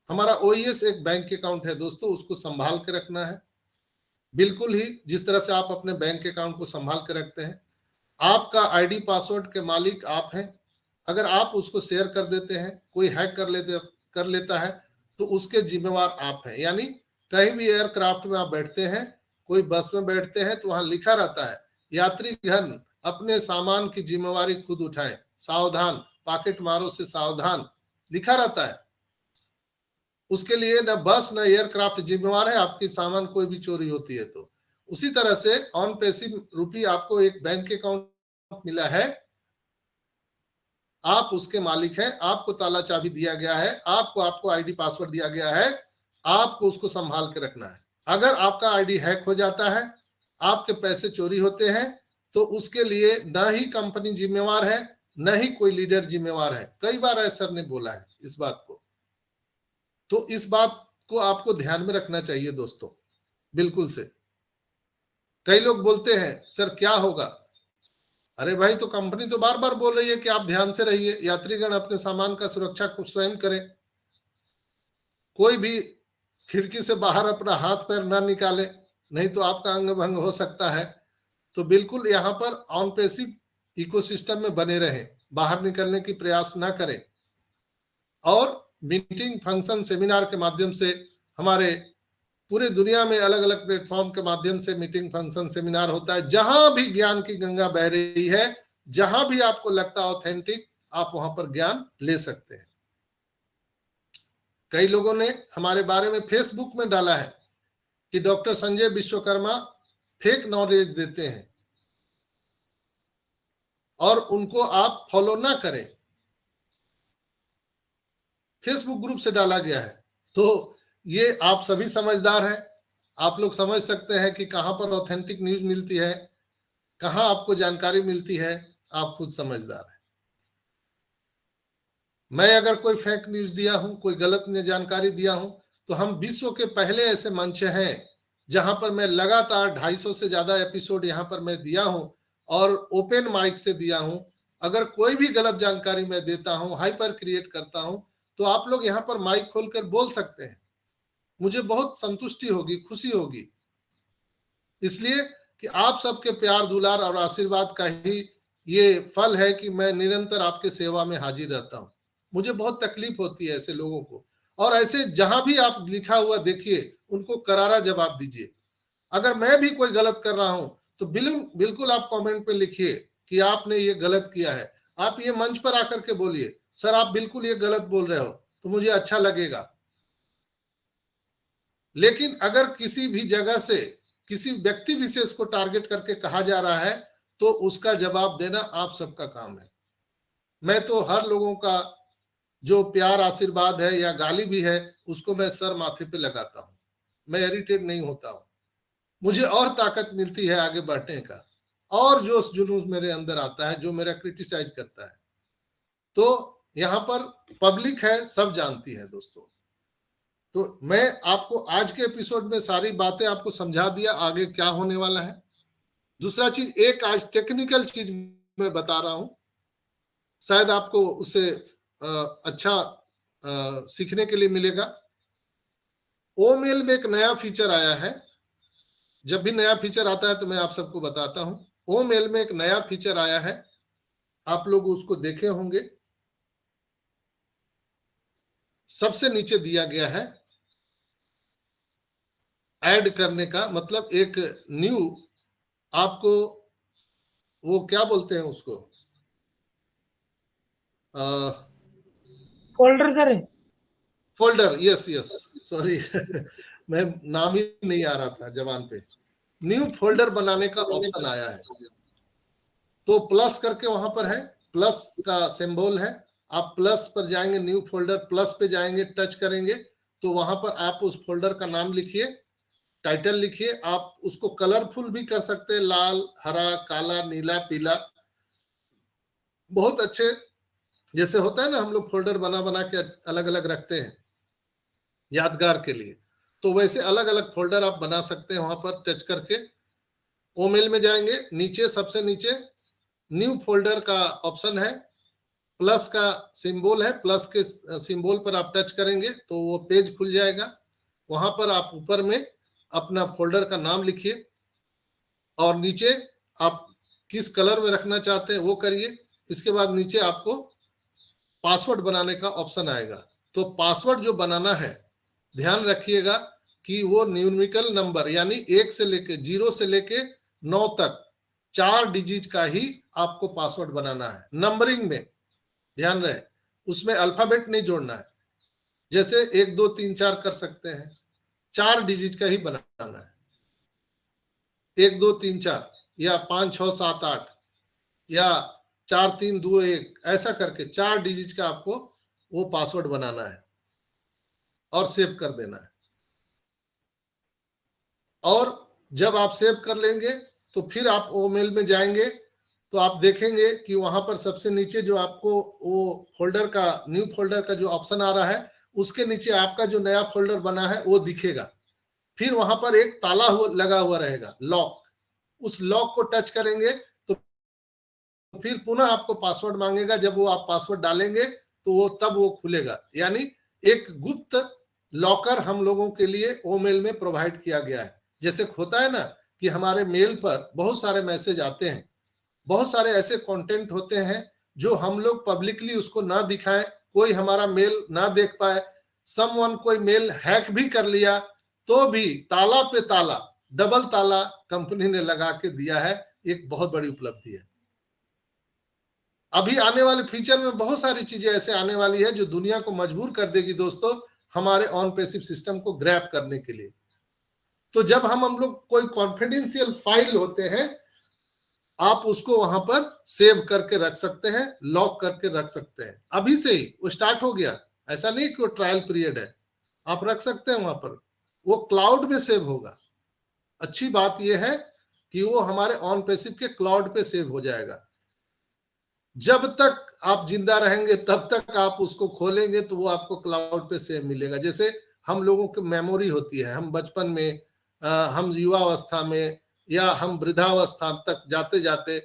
S1: हमारा ओईएस एक बैंक अकाउंट है दोस्तों, उसको संभाल के रखना है, बिल्कुल ही जिस तरह से आप अपने बैंक अकाउंट को संभाल के रखते हैं। आपका आईडी पासवर्ड के मालिक आप हैं। अगर आप उसको शेयर कर देते हैं, कोई हैक कर लेता है, तो उसके जिम्मेवार आप हैं। यानी कहीं भी एयरक्राफ्ट में आप बैठते हैं, कोई बस में बैठते हैं, तो वहां लिखा रहता है यात्रीगण अपने सामान की जिम्मेवारी खुद उठाएं, सावधान, पॉकेट मारो से सावधान, लिखा रहता है। उसके लिए न बस न एयरक्राफ्ट जिम्मेवार है, आपकी सामान कोई भी चोरी होती है तो। उसी तरह से ऑन पैसिव रूपी आपको एक बैंक अकाउंट मिला है, आप उसके मालिक हैं, आपको ताला चाबी दिया गया है, आपको आईडी पासवर्ड दिया गया है, आपको उसको संभाल के रखना है। अगर आपका आईडी हैक हो जाता है, आपके पैसे चोरी होते हैं, तो उसके लिए न ही कंपनी जिम्मेवार है, न ही कोई लीडर जिम्मेवार है। कई बार एसर ने बोला है इस बात को, तो इस बात को आपको ध्यान में रखना चाहिए दोस्तों, बिल्कुल से। कई लोग बोलते हैं सर क्या होगा, अरे भाई तो कंपनी तो बार बार बोल रही है कि आप ध्यान से रहिए, यात्रीगण अपने सामान का सुरक्षा को स्वयं करें, कोई भी खिड़की से बाहर अपना हाथ पैर ना निकाले, नहीं तो आपका अंग भंग हो सकता है। तो बिल्कुल यहाँ पर ऑन पैसिव इकोसिस्टम में बने रहें, बाहर निकलने की प्रयास ना करें। और मीटिंग, फंक्शन, सेमिनार के माध्यम से हमारे पूरे दुनिया में अलग अलग प्लेटफॉर्म के माध्यम से मीटिंग, फंक्शन, सेमिनार होता है। जहां भी ज्ञान की गंगा बह रही है, जहां भी आपको लगता है ऑथेंटिक, आप वहां पर ज्ञान ले सकते हैं। कई लोगों ने हमारे बारे में फेसबुक में डाला है कि doctor Sanjay Vishwakarma fake knowledge देते हैं और उनको आप फॉलो ना करें। फेसबुक ग्रुप से डाला गया है। तो ये आप सभी समझदार हैं, आप लोग समझ सकते हैं कि कहां पर ऑथेंटिक न्यूज मिलती है, कहां आपको जानकारी मिलती है, आप खुद समझदार हैं। मैं अगर कोई फेक न्यूज दिया हूं, कोई गलत जानकारी दिया हूं, तो हम विश्व के पहले ऐसे मंच हैं जहां पर मैं लगातार 250 से ज्यादा एपिसोड यहां पर मैं दिया हूं और ओपन माइक से दिया हूं। अगर कोई भी गलत जानकारी मैं देता हूं, हाइपर क्रिएट करता हूं, तो आप लोग यहाँ पर माइक खोलकर बोल सकते हैं, मुझे बहुत संतुष्टि होगी, खुशी होगी। इसलिए कि आप सबके प्यार, दुलार और आशीर्वाद का ही ये फल है कि मैं निरंतर आपके सेवा में हाजिर रहता हूं। मुझे बहुत तकलीफ होती है ऐसे लोगों को, और ऐसे जहां भी आप लिखा हुआ देखिए, उनको करारा जवाब दीजिए। अगर मैं भी कोई गलत कर रहा हूं, तो बिल्कुल आप कमेंट पे लिखिए कि आपने ये गलत किया है। आप ये मंच पर आकर के बोलिए, सर आप बिल्कुल ये गलत बोल रहे हो, तो मुझे अच्छा लगेगा। लेकिन अगर किसी भी जगह से किसी व्यक्ति विशेष को टारगेट करके कहा जा रहा है, तो उसका जवाब देना आप सबका काम है। मैं तो हर लोगों का जो प्यार, आशीर्वाद है या गाली भी है, उसको मैं सर माथे पे लगाता हूं। मैं इरिटेट नहीं होता हूं, मुझे और ताकत मिलती है आगे बढ़ने का, और जोश जुनून मेरे अंदर आता है जो मेरा क्रिटिसाइज करता है। तो यहाँ पर पब्लिक है, सब जानती है दोस्तों। तो मैं आपको आज के एपिसोड में सारी बातें आपको समझा दिया, आगे क्या होने वाला है। दूसरा चीज, एक आज टेक्निकल चीज मैं बता रहा हूं, शायद आपको उससे अच्छा सीखने के लिए मिलेगा। ओमेल में एक नया फीचर आया है। जब भी नया फीचर आता है तो मैं आप सबको बताता हूं। ओमेल में एक नया फीचर आया है, आप लोग उसको देखे होंगे। सबसे नीचे दिया गया है ऐड करने का, मतलब एक न्यू, आपको वो क्या बोलते हैं उसको,
S2: folder sir,
S1: folder, yes yes, sorry मैं नाम ही नहीं आ रहा था जबान पे। न्यू फोल्डर बनाने का ऑप्शन आया है, तो प्लस करके वहां पर है, प्लस का सिंबल है। आप प्लस पर जाएंगे, न्यू फोल्डर प्लस पे जाएंगे, टच करेंगे, तो वहां पर आप उस फोल्डर का नाम लिखिए, टाइटल लिखिए। आप उसको कलरफुल भी कर सकते हैं, लाल, हरा, काला, नीला, पीला, बहुत अच्छे। जैसे होता है ना, हम लोग फोल्डर बना बना के अलग अलग रखते हैं यादगार के लिए, तो वैसे अलग अलग फोल्डर आप बना सकते हैं वहां पर टच करके। ओमेल में जाएंगे, नीचे सबसे नीचे न्यू फोल्डर का ऑप्शन है, प्लस का सिंबल है, प्लस के सिंबल पर आप टच करेंगे तो वो पेज खुल जाएगा। वहां पर आप ऊपर में अपना फोल्डर का नाम लिखिए और नीचे आप किस कलर में रखना चाहते हैं वो करिए। इसके बाद नीचे आपको पासवर्ड बनाने का ऑप्शन आएगा। तो पासवर्ड जो बनाना है, ध्यान रखिएगा कि वो न्यूमेरिकल नंबर यानी 1 से लेके 0 से लेके 9 तक 4 डिजिट का ही आपको पासवर्ड बनाना है। नंबरिंग में ध्यान रहे, उसमें अल्फाबेट नहीं जोड़ना है। जैसे 1 2 3 4 कर सकते हैं, 4 डिजिट का ही बनाना है। 1 2 3 4 या 5 6 7 8 या 4 3 2 1 ऐसा करके 4 डिजिट का आपको वो पासवर्ड बनाना है और सेव कर देना है। और जब आप सेव कर लेंगे तो फिर आप वो मेल में जाएंगे तो आप देखेंगे कि वहां पर सबसे नीचे जो आपको वो फोल्डर का न्यू फोल्डर का जो ऑप्शन आ रहा है, उसके नीचे आपका जो नया फोल्डर बना है वो दिखेगा। फिर वहां पर एक ताला लगा हुआ रहेगा, लॉक। उस लॉक को टच करेंगे तो फिर पुनः आपको पासवर्ड मांगेगा। जब वो आप पासवर्ड डालेंगे तो वो तब वो खुलेगा। यानी एक गुप्त लॉकर हम लोगों के लिए ओ मेल में प्रोवाइड किया गया है। जैसे होता है ना कि हमारे मेल पर बहुत सारे मैसेज आते हैं, बहुत सारे ऐसे कंटेंट होते हैं जो हम लोग पब्लिकली उसको ना दिखाएं, कोई हमारा मेल ना देख पाए, समवन कोई मेल हैक भी कर लिया तो भी ताला पे ताला, डबल ताला कंपनी ने लगा के दिया है। एक बहुत बड़ी उपलब्धि है। अभी आने वाले फ्यूचर में बहुत सारी चीजें ऐसे आने वाली है जो दुनिया को मजबूर कर देगी दोस्तों, हमारे ऑन पैसिव सिस्टम को ग्रैब करने के लिए। तो जब हम लोग कोई कॉन्फिडेंशियल फाइल होते हैं, आप उसको वहां पर सेव करके रख सकते हैं, लॉक करके रख सकते हैं। अभी से ही वो स्टार्ट हो गया, ऐसा नहीं कि वो ट्रायल पीरियड है, आप रख सकते हैं वहां पर। वो क्लाउड में सेव होगा। अच्छी बात यह है कि वो हमारे ऑन पैसिव के क्लाउड पे सेव हो जाएगा। जब तक आप जिंदा रहेंगे तब तक आप उसको खोलेंगे तो वो आपको क्लाउड पे सेव मिलेगा। जैसे हम लोगों की मेमोरी होती है, हम बचपन में, हम युवावस्था में या हम वृद्धावस्था तक जाते जाते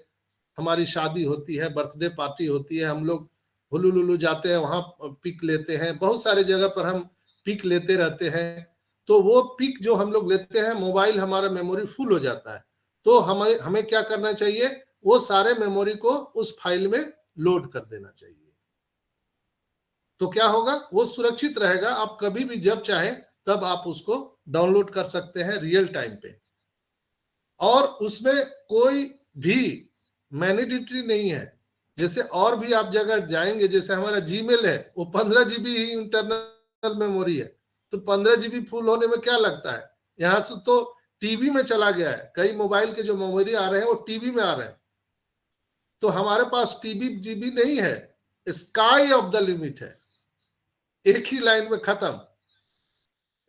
S1: हमारी शादी होती है, बर्थडे पार्टी होती है, हम लोग हुलुलुलु जाते हैं, वहां पिक लेते हैं, बहुत सारे जगह पर हम पिक लेते रहते हैं। तो वो पिक जो हम लोग लेते हैं, मोबाइल हमारा मेमोरी फुल हो जाता है। तो हमें हमें क्या करना चाहिए, वो सारे मेमोरी को उस फाइल में लोड कर देना चाहिए। तो क्या होगा, वो सुरक्षित रहेगा। आप कभी भी जब चाहे तब आप उसको डाउनलोड कर सकते हैं रियल टाइम पे। और उसमें कोई भी मैनिडेटरी नहीं है। जैसे और भी आप जगह जाएंगे, जैसे हमारा जीमेल है, वो 15 जीबी ही इंटरनल मेमोरी है। तो 15 जीबी फुल होने में क्या लगता है, यहां से तो टीबी में चला गया है। कई मोबाइल के जो मेमोरी आ रहे हैं वो टीबी में आ रहे हैं। तो हमारे पास टीबी जीबी नहीं है, स्काई ऑफ द लिमिट है। एक ही लाइन में खत्म,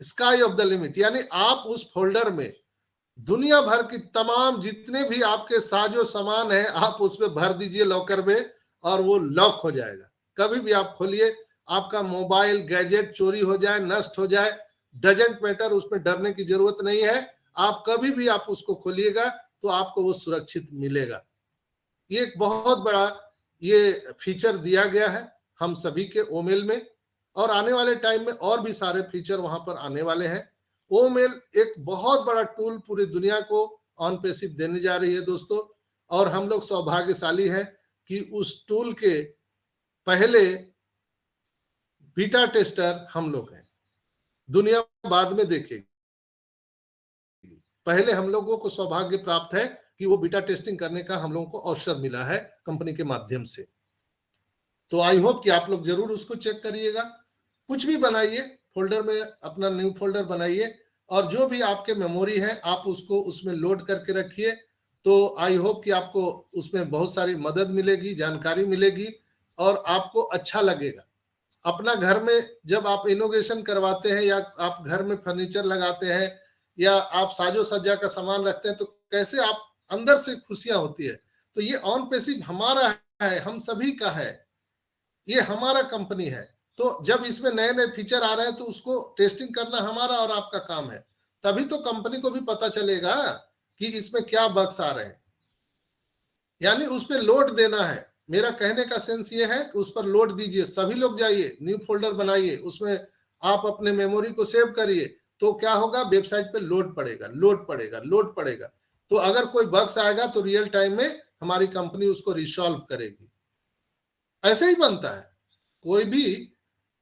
S1: स्काई ऑफ द लिमिट। यानी आप उस फोल्डर में दुनिया भर की तमाम जितने भी आपके साजो सामान है, आप उसमें भर दीजिए लॉकर में और वो लॉक हो जाएगा। कभी भी आप खोलिए, आपका मोबाइल गैजेट चोरी हो जाए, नष्ट हो जाए, डजेंट मैटर, उसमें डरने की जरूरत नहीं है। आप कभी भी आप उसको खोलिएगा तो आपको वो सुरक्षित मिलेगा। ये एक बहुत बड़ा ये फीचर दिया गया है हम सभी के ओमेल में। और आने वाले टाइम में और भी सारे फीचर वहां पर आने वाले हैं। ओमेल एक बहुत बड़ा टूल पूरी दुनिया को ऑन पैसिव देने जा रही है दोस्तों। और हम लोग सौभाग्यशाली हैं कि उस टूल के पहले बीटा टेस्टर हम लोग हैं। दुनिया बाद में देखेगी, पहले हम लोगों को सौभाग्य प्राप्त है कि वो बीटा टेस्टिंग करने का हम लोगों को अवसर मिला है कंपनी के माध्यम से। तो आई होप कि आप लोग जरूर उसको चेक करिएगा। कुछ भी बनाइए, फोल्डर में अपना न्यू फोल्डर बनाइए और जो भी आपके मेमोरी है आप उसको उसमें लोड करके रखिए। तो आई होप कि आपको उसमें बहुत सारी मदद मिलेगी, जानकारी मिलेगी और आपको अच्छा लगेगा। अपना घर में जब आप इनोवेशन करवाते हैं या आप घर में फर्नीचर लगाते हैं या आप साजो सज्जा का सामान रखते हैं तो कैसे आप अंदर से खुशियां होती है। तो ये ऑन पैसिव हमारा है, हम सभी का है, ये हमारा कंपनी है। तो जब इसमें नए नए फीचर आ रहे हैं तो उसको टेस्टिंग करना हमारा और आपका काम है, तभी तो कंपनी को भी पता चलेगा कि इसमें क्या बग्स आ रहे हैं। यानी उस पर लोड देना है। मेरा कहने का सेंस ये है कि उस पर लोड दीजिए, सभी लोग जाइए, न्यू फोल्डर बनाइए, उसमें आप अपने मेमोरी को सेव करिए, तो क्या होगा, वेबसाइट पे लोड पड़ेगा, लोड पड़ेगा, लोड पड़ेगा। तो अगर कोई बग्स आएगा तो रियल टाइम में हमारी कंपनी उसको रिसॉल्व करेगी। ऐसे ही बनता है, कोई भी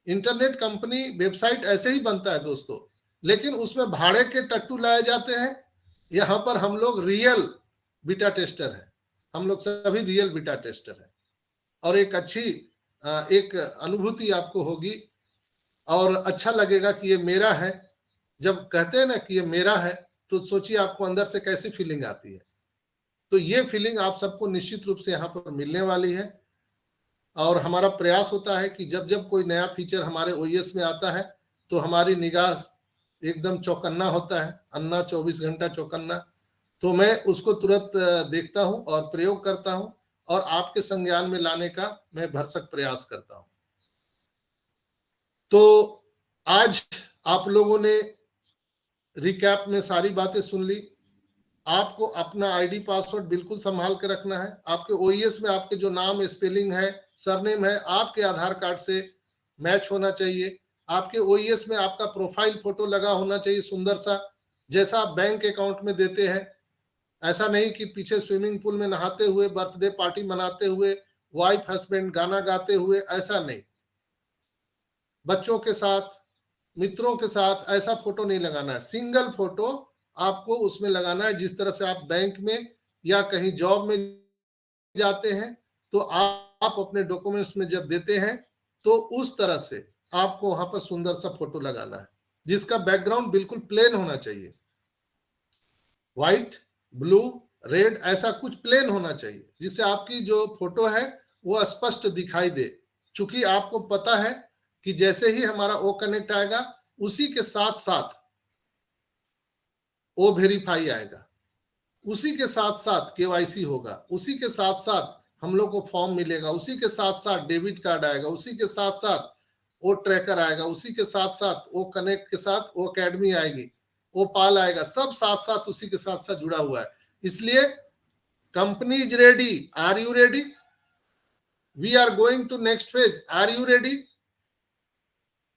S1: इंटरनेट कंपनी वेबसाइट ऐसे ही बनता है दोस्तों। लेकिन उसमें भाड़े के टट्टू लाए जाते हैं। यहाँ पर हम लोग रियल बीटा टेस्टर हैं, हम लोग सभी रियल बीटा टेस्टर हैं। और एक अच्छी एक अनुभूति आपको होगी और अच्छा लगेगा कि ये मेरा है। जब कहते हैं ना कि ये मेरा है, तो सोचिए आपको अंदर से कैसी फीलिंग आती है। तो ये फीलिंग आप सबको निश्चित रूप से यहाँ पर मिलने वाली है। और हमारा प्रयास होता है कि जब जब कोई नया फीचर हमारे ओएस में आता है तो हमारी निगाह एकदम चौकन्ना होता है, अन्ना 24 घंटा चौकन्ना। तो मैं उसको तुरंत देखता हूं और प्रयोग करता हूं और आपके संज्ञान में लाने का मैं भरसक प्रयास करता हूं। तो आज आप लोगों ने रिकैप में सारी बातें सुन ली। आपको अपना आईडी पासवर्ड बिल्कुल संभाल के रखना है। आपके ओएस में आपके जो नाम स्पेलिंग है, सरनेम है, आपके आधार कार्ड से मैच होना चाहिए। आपके ओएस में आपका प्रोफाइल फोटो लगा होना चाहिए सुंदर सा, जैसा आप बैंक अकाउंट में देते हैं। ऐसा नहीं कि पीछे स्विमिंग पूल में नहाते हुए, बर्थडे पार्टी मनाते हुए, वाइफ हस्बैंड गाना गाते हुए, ऐसा नहीं। बच्चों के साथ, मित्रों के साथ ऐसा फोटो नहीं लगाना है। सिंगल फोटो आपको उसमें लगाना है। जिस तरह से आप बैंक में या कहीं जॉब में जाते हैं तो आप अपने डॉक्यूमेंट्स में जब देते हैं तो उस तरह से आपको वहां पर सुंदर सा फोटो लगाना है, जिसका बैकग्राउंड बिल्कुल प्लेन होना चाहिए। व्हाइट, ब्लू, रेड, ऐसा कुछ प्लेन होना चाहिए जिससे आपकी जो फोटो है वो स्पष्ट दिखाई दे। चूंकि आपको पता है कि जैसे ही हमारा ओ कनेक्ट आएगा उसी के साथ साथ ओ वेरीफाई आएगा, उसी के साथ साथ केवाईसी होगा, उसी के साथ साथ हम लोग को फॉर्म मिलेगा, उसी के साथ साथ डेबिट कार्ड आएगा, उसी के साथ साथ वो ट्रैकर आएगा, उसी के साथ साथ वो कनेक्ट के साथ वो अकेडमी आएगी, वो पाल आएगा, सब साथ साथ उसी के साथ साथ जुड़ा हुआ है। इसलिए company is ready, are you ready? We are going to next phase, are you ready?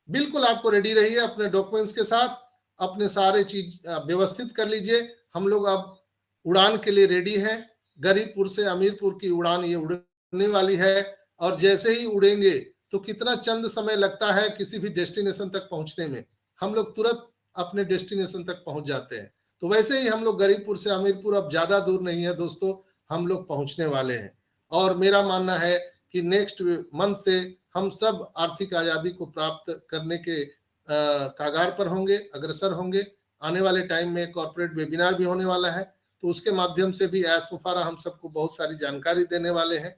S1: बिल्कुल आपको रेडी रहिए अपने डॉक्यूमेंट्स के साथ, अपने सारे चीज व्यवस्थित कर लीजिए। हम लोग अब उड़ान के लिए रेडी हैं। गरीबपुर से अमीरपुर की उड़ान ये उड़ने वाली है और जैसे ही उड़ेंगे तो कितना चंद समय लगता है किसी भी डेस्टिनेशन तक पहुंचने में, हम लोग तुरंत अपने डेस्टिनेशन तक पहुंच जाते हैं। तो वैसे ही हम लोग गरीबपुर से अमीरपुर अब ज्यादा दूर नहीं है दोस्तों, हम लोग पहुंचने वाले हैं। और मेरा मानना है कि नेक्स्ट मंथ से हम सब आर्थिक आजादी को प्राप्त करने के कागार पर होंगे, अग्रसर होंगे। आने वाले टाइम में कॉर्पोरेट वेबिनार भी होने वाला है, तो उसके माध्यम से भी ऐस मुफारा हम सबको बहुत सारी जानकारी देने वाले हैं।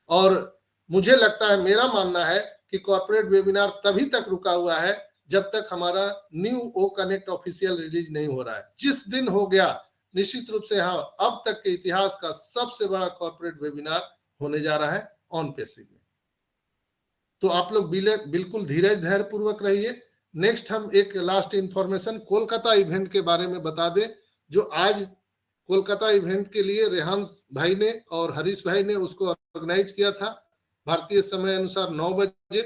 S1: और मुझे लगता है, मेरा मानना है कि कॉर्पोरेट वेबिनार तभी तक रुका हुआ है जब तक हमारा new O connect official release नहीं हो रहा है। जिस दिन हो गया, निश्चित रूप से हाँ, अब तक के इतिहास का सबसे बड़ा कॉर्पोरेट वेबिनार होने जा रहा है ऑन पेसिंग में। तो आप लोग बिल्कुल धीरज धैर्य पूर्वक रहिए। नेक्स्ट हम एक लास्ट इंफॉर्मेशन कोलकाता इवेंट के बारे में बता दें, जो आज कोलकाता इवेंट के लिए रेहान भाई ने और हरीश भाई ने उसको ऑर्गेनाइज किया था भारतीय समय अनुसार 9 बजे।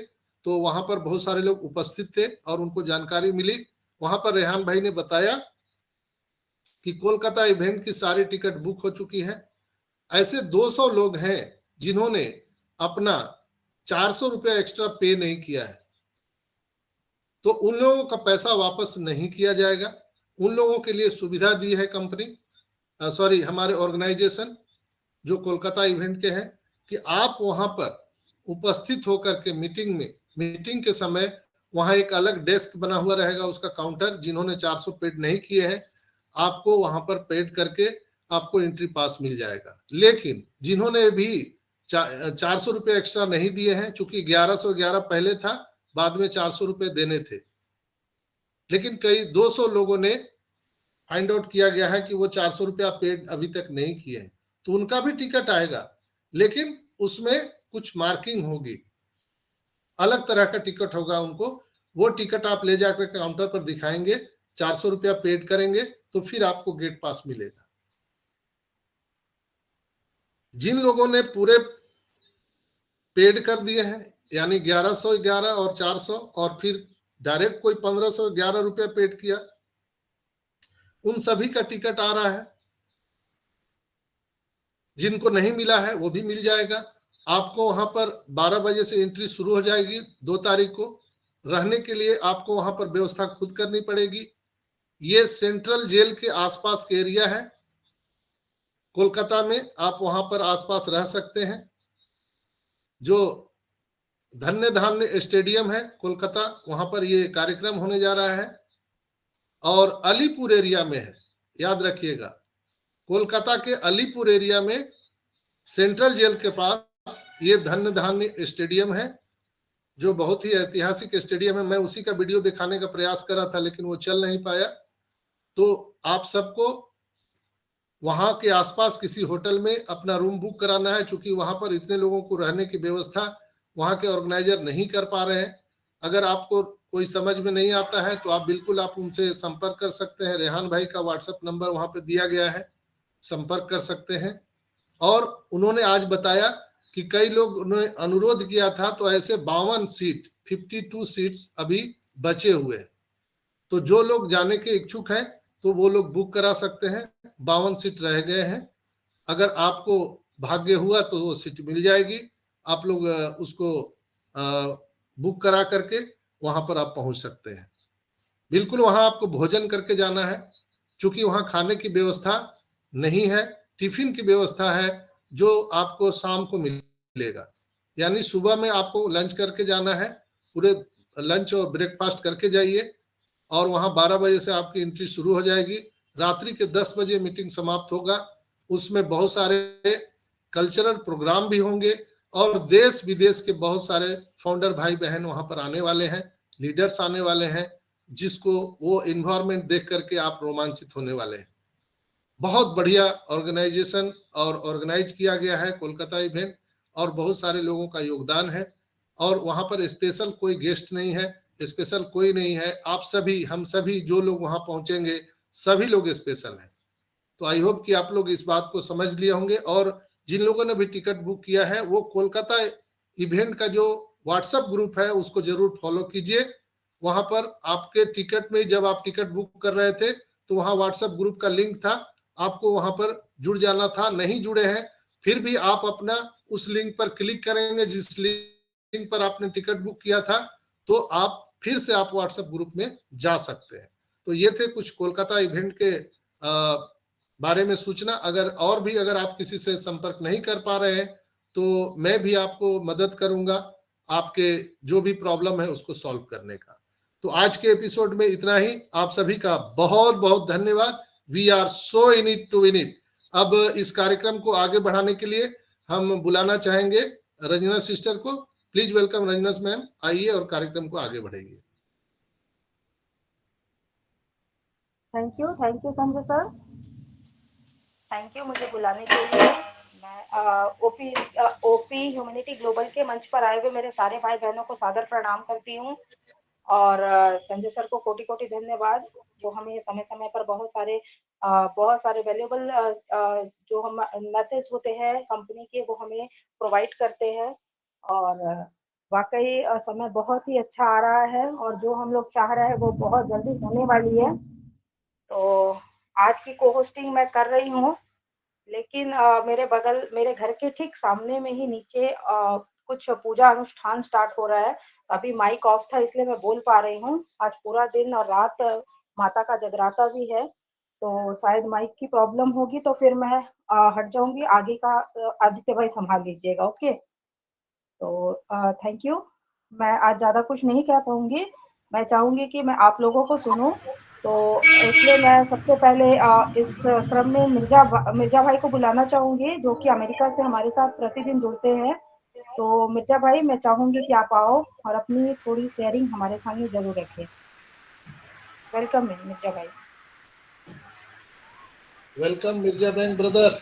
S1: तो वहां पर बहुत सारे लोग उपस्थित थे और उनको जानकारी मिली। वहां पर रेहान भाई ने बताया कि कोलकाता इवेंट की सारी टिकट बुक हो चुकी है। ऐसे 200 लोग हैं जिन्होंने अपना 400 रुपया एक्स्ट्रा पे नहीं किया है, तो उन लोगों का पैसा वापस नहीं किया जाएगा। उन लोगों के लिए सुविधा दी है कंपनी, सॉरी हमारे ऑर्गेनाइजेशन जो कोलकाता इवेंट के हैं, कि आप वहां पर उपस्थित होकर के मीटिंग के समय वहां एक अलग डेस्क बना हुआ रहेगा, उसका काउंटर। जिन्होंने 400 पेड नहीं किए हैं, आपको वहां पर पेड करके आपको एंट्री पास मिल जाएगा। लेकिन जिन्होंने भी 400 रुपये एक्स्ट्रा नहीं दिए हैं, चूंकि 1111 पहले था, बाद में 400 रुपये देने थे, लेकिन कई 200 लोगों ने फाइंड आउट किया गया है कि वो 400 रुपया पेड अभी तक नहीं किए हैं, तो उनका भी टिकट आएगा, लेकिन उसमें कुछ मार्किंग होगी। अलग तरह का टिकट होगा उनको, वो टिकट आप ले जाकर काउंटर पर दिखाएंगे, 400 रुपया पेड करेंगे तो फिर आपको गेट पास मिलेगा। जिन लोगों ने पूरे पेड कर दिए हैं, यानी 1111 और 400 और फिर डायरेक्ट कोई 1511 रुपया पेड किया, उन सभी का टिकट आ रहा है। जिनको नहीं मिला है वो भी मिल जाएगा। आपको वहां पर 12 बजे से एंट्री शुरू हो जाएगी 2 तारीख को। रहने के लिए आपको वहां पर व्यवस्था खुद करनी पड़ेगी। ये सेंट्रल जेल के आसपास के एरिया है कोलकाता में, आप वहां पर आसपास रह सकते हैं। जो धन्य धान्य स्टेडियम है कोलकाता, वहां पर ये कार्यक्रम होने जा रहा है और अलीपुर एरिया में है, याद रखिएगा। कोलकाता के अलीपुर एरिया में सेंट्रल जेल के पास ये धन्य धान्य स्टेडियम है, जो बहुत ही ऐतिहासिक स्टेडियम है। मैं उसी का वीडियो दिखाने का प्रयास कर रहा था लेकिन वो चल नहीं पाया। तो आप सबको वहां के आसपास किसी होटल में अपना रूम बुक कराना है, क्योंकि वहां पर इतने लोगों को रहने की व्यवस्था वहां के ऑर्गेनाइजर नहीं कर पा रहे हैं। अगर आपको कोई समझ में नहीं आता है तो आप बिल्कुल आप उनसे संपर्क कर सकते हैं। रेहान भाई का व्हाट्सएप नंबर वहां पे दिया गया है, संपर्क कर सकते हैं। और उन्होंने आज बताया कि कई लोग ने अनुरोध किया था, तो ऐसे 52 सीट 52 सीट्स अभी बचे हुए हैं। तो जो लोग जाने के इच्छुक हैं तो वो लोग बुक करा सकते हैं। 52 सीट रह गए हैं। अगर आपको भाग्य हुआ तो वो सीट मिल जाएगी। आप लोग उसको बुक करा करके वहां पर आप पहुंच सकते हैं। बिल्कुल वहां आपको भोजन करके जाना है, क्योंकि वहां खाने की व्यवस्था नहीं है। टिफिन की व्यवस्था है जो आपको शाम को मिलेगा, यानी सुबह में आपको लंच करके जाना है। पूरे लंच और ब्रेकफास्ट करके जाइए और वहां 12 बजे से आपकी एंट्री शुरू हो जाएगी। रात्रि के 10 बजे मीटिंग समाप्त होगा। उसमें बहुत सारे कल्चरल प्रोग्राम भी होंगे और देश विदेश के बहुत सारे फाउंडर भाई बहन वहां पर आने वाले हैं, लीडर्स आने वाले हैं, जिसको वो इन्वायरमेंट देख करके आप रोमांचित होने वाले हैं। बहुत बढ़िया ऑर्गेनाइजेशन और ऑर्गेनाइज किया गया है कोलकाता इवेंट, और बहुत सारे लोगों का योगदान है। और वहां पर स्पेशल कोई गेस्ट नहीं है, स्पेशल कोई नहीं है। आप सभी, हम सभी जो लोग वहां पहुंचेंगे सभी लोग स्पेशल हैं। तो आई होप कि आप लोग इस बात को समझ लिए होंगे। और जिन लोगों ने भी टिकट बुक किया है वो कोलकाता इवेंट का जो व्हाट्सएप ग्रुप है उसको जरूर फॉलो कीजिए। वहां पर आपके टिकट में, जब आप टिकट बुक कर रहे थे तो वहां व्हाट्सएप ग्रुप का लिंक था, आपको वहां पर जुड़ जाना था। नहीं जुड़े हैं फिर भी आप अपना उस लिंक पर क्लिक करेंगे जिस लिंक पर आपने टिकट बुक किया था, तो आप फिर से आप व्हाट्सएप ग्रुप में जा सकते हैं। तो ये थे कुछ कोलकाता इवेंट के बारे में सूचना। अगर आप किसी से संपर्क नहीं कर पा रहे हैं तो मैं भी आपको मदद करूंगा आपके जो भी प्रॉब्लम है उसको सॉल्व करने का। तो आज के एपिसोड में इतना ही। आप सभी का बहुत बहुत धन्यवाद। We are so in it to win it. अब इस कार्यक्रम को आगे बढ़ाने के लिए हम बुलाना चाहेंगे रंजना सिस्टर को। प्लीज वेलकम रंजना मैम, आइए और कार्यक्रम को आगे बढ़ाइए।
S2: Thank you Sanjay sir, thank you मुझे बुलाने के लिए। मैं ओपी ह्यूमैनिटी ग्लोबल के मंच पर आए हुए मेरे सारे भाई बहनों को सादर प्रणाम करती हूँ। और संजय सर को कोटि कोटि धन्यवाद, जो हमें समय समय पर बहुत सारे वैल्यूएबल जो हम मैसेज होते हैं कंपनी के वो हमें प्रोवाइड करते हैं। और वाकई समय बहुत ही अच्छा आ रहा है और जो हम लोग चाह रहे हैं वो बहुत जल्दी होने वाली है। तो आज की को होस्टिंग मैं कर रही हूँ, लेकिन मेरे घर के ठीक सामने में ही नीचे कुछ पूजा अनुष्ठान स्टार्ट हो रहा है। अभी माइक ऑफ था इसलिए मैं बोल पा रही हूँ। आज पूरा दिन और रात माता का जगराता भी है, तो शायद माइक की प्रॉब्लम होगी, तो फिर मैं हट जाऊंगी। आगे का आदित्य भाई संभाल लीजिएगा। ओके, तो थैंक यू। मैं आज ज़्यादा कुछ नहीं कह पाऊंगी। मैं चाहूंगी कि मैं आप लोगों को सुनूं, तो इसलिए मैं सबसे पहले इस क्रम में मिर्जा भाई को बुलाना चाहूंगी, जो कि अमेरिका से हमारे साथ प्रतिदिन जुड़ते हैं। तो मिर्जा भाई, मैं चाहूंगी कि आप आओ और अपनी थोड़ी शेयरिंग हमारे सामने जरूर रखें। वेलकम मिर्जा भाई।
S1: वेलकम मिर्जा बहन ब्रदर।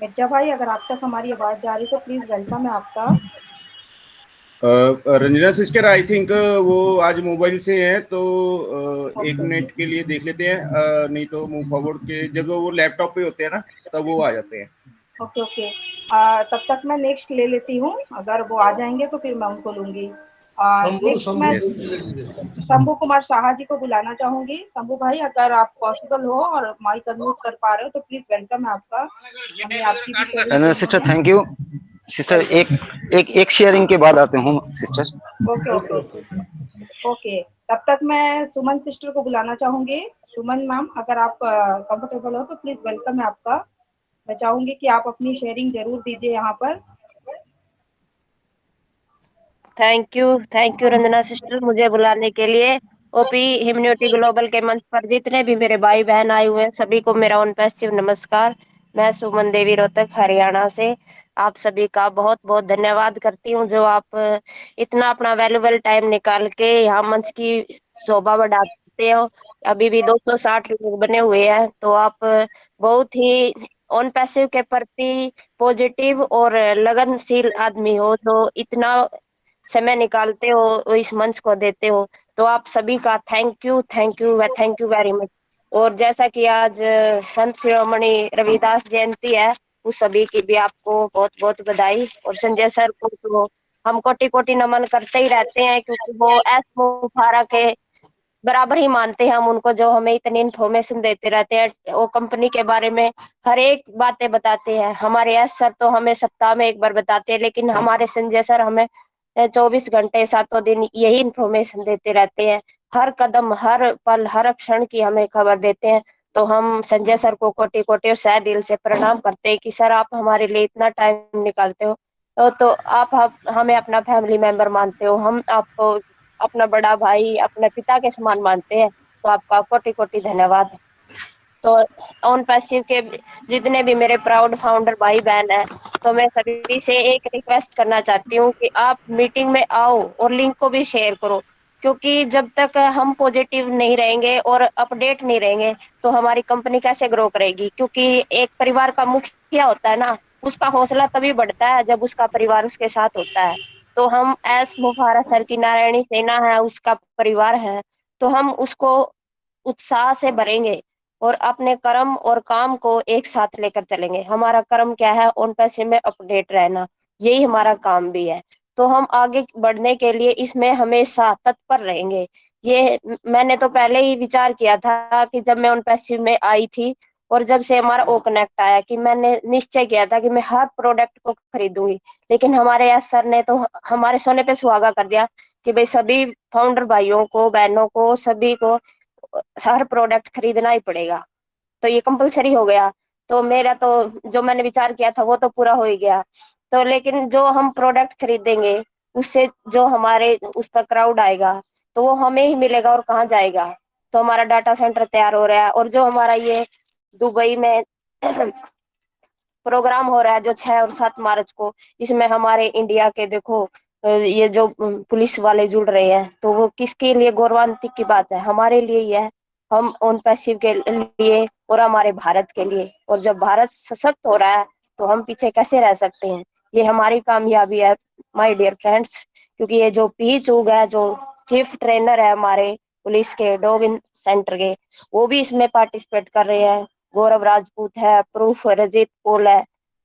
S2: मिर्जा भाई, अगर आप तक हमारी आवाज जा रही तो प्लीज वेलकम है आपका।
S3: रंजना सिस्टर, आई थिंक वो आज मोबाइल से है, तो एक
S2: ओके
S3: मिनट के लिए देख लेते हैं, नहीं तो मूव फॉरवर्ड के जब वो लैपटॉप पे होते हैं ना तब वो आ जाते हैं।
S2: Okay okay. तब तक मैं नेक्स्ट ले लेती हूँ, अगर वो आ जाएंगे तो फिर मैं उनको लूंगी।
S1: शंभू
S2: नेक्स्ट मैं
S1: शंभू
S3: यस।
S1: ले लीजिए।
S2: शंभू कुमार शाह जी को बुलाना चाहूंगी। शंभू भाई, अगर आप पॉसिबल हो और माइक अनम्यूट कर पा रहे हो तो प्लीज वेलकम है आपका। हमें आपकी भी शेयरिंग
S4: एंड
S2: सुननी
S4: सिस्टर
S2: है।
S4: Thank you. सिस्टर एक शेयरिंग के बाद आते हूँ sister.
S2: Okay okay
S1: okay
S2: okay okay. तब तक मैं सुमन सिस्टर को बुलाना चाहूंगी। सुमन मैम, अगर आप कंफर्टेबल हो तो प्लीज वेलकम है आपका। मैं चाहूंगी कि आप अपनी शेयरिंग जरूर दीजिए यहाँ पर।
S5: थैंक यू रंजना सिस्टर, मुझे बुलाने के लिए। ओपी ह्यूमैनिटी ग्लोबल के मंच पर जितने भी मेरे भाई बहन आए हुए हैं सभी को मेरा ऑन पैसिव नमस्कार। मैं सुमन देवी, रोहतक, हरियाणा से आप सभी का बहुत बहुत धन्यवाद करती हूँ, जो आप इतना अपना वैल्यूबल टाइम निकाल के यहाँ मंच की शोभा बढ़ाते हो। अभी भी 260 लोग बने हुए हैं, तो आप बहुत ही ऑन पैसिव के प्रति पॉजिटिव और लगनशील आदमी हो, जो इतना समय निकालते हो इस मंच को देते हो। तो आप सभी का thank you thank you very much. और जैसा कि आज संत शिरोमणि रविदास जयंती है, उस सभी की भी आपको बहुत बहुत बधाई। और संजय सर को तो हम कोटि कोटि नमन करते ही रहते हैं, क्योंकि वो एस मुखारा के बराबर ही मानते हैं हम उनको, जो हमें इतनी इन्फॉर्मेशन देते रहते हैं। वो कंपनी के बारे में हर एक बातें बताते हैं। हमारे एस सर तो हमें सप्ताह में एक बार बताते हैं, लेकिन हमारे संजय सर हमें 24 घंटे 7 दिन यही इन्फॉर्मेशन देते रहते हैं। हर कदम, हर पल, हर क्षण की हमें खबर देते हैं। तो हम संजय सर को कोटि कोटि और सह दिल से प्रणाम करते हैं कि सर, आप हमारे लिए इतना टाइम निकालते हो। तो आप हमें अपना फैमिली मेंबर मानते हो, हम आपको अपना बड़ा भाई, अपने पिता के समान मानते हैं। तो आपका कोटि कोटि धन्यवाद। तो ऑन पैसिव के जितने भी मेरे प्राउड फाउंडर भाई बहन है, तो मैं सभी से एक रिक्वेस्ट करना चाहती हूँ कि आप मीटिंग में आओ और लिंक को भी शेयर करो। क्योंकि जब तक हम पॉजिटिव नहीं रहेंगे और अपडेट नहीं रहेंगे, तो हमारी कंपनी कैसे ग्रो करेगी? क्योंकि एक परिवार का मुखिया होता है ना, उसका हौसला तभी बढ़ता है जब उसका परिवार उसके साथ होता है। तो हम एस मुफारा सर की नारायणी सेना है, उसका परिवार है, तो हम उसको उत्साह से भरेंगे और अपने कर्म और काम को एक साथ लेकर चलेंगे। हमारा कर्म क्या है? उन पैसे में अपडेट रहना, यही हमारा काम भी है। तो हम आगे बढ़ने के लिए इसमें हमेशा तत्पर रहेंगे। ये मैंने तो पहले ही विचार किया था कि जब मैं उन पैसे में आई थी, और जब से हमारा ओ कनेक्ट आया, कि मैंने निश्चय किया था कि मैं हर प्रोडक्ट को खरीदूंगी। लेकिन हमारे एस सर ने तो हमारे सोने पे सुहागा कर दिया कि भाई सभी फाउंडर भाइयों को, बहनों को, सभी को हर प्रोडक्ट खरीदना ही पड़ेगा। तो ये कंपलसरी हो गया। तो मेरा तो जो मैंने विचार किया था वो तो पूरा हो ही गया। तो लेकिन जो हम प्रोडक्ट खरीदेंगे, उससे जो हमारे उस पर क्राउड आएगा, तो वो हमें ही मिलेगा और कहाँ जाएगा? तो हमारा डाटा सेंटर तैयार हो रहा है, और जो हमारा ये दुबई में प्रोग्राम हो रहा है जो 6 और 7 मार्च को, इसमें हमारे इंडिया के देखो ये जो पुलिस वाले जुड़ रहे हैं, तो वो किसके लिए गौरवान्वित की बात है? हमारे लिए ही है। हम उन पैसिव के लिए और हमारे भारत के लिए। और जब भारत सशक्त हो रहा है, तो हम पीछे कैसे रह सकते हैं? ये हमारी कामयाबी है माय डियर फ्रेंड्स। क्योंकि ये जो पी चूग है, जो चीफ ट्रेनर है हमारे पुलिस के डॉग इन सेंटर के, वो भी इसमें पार्टिसिपेट कर रहे हैं। गौरव राजपूत है, प्रूफ रजित पोल है,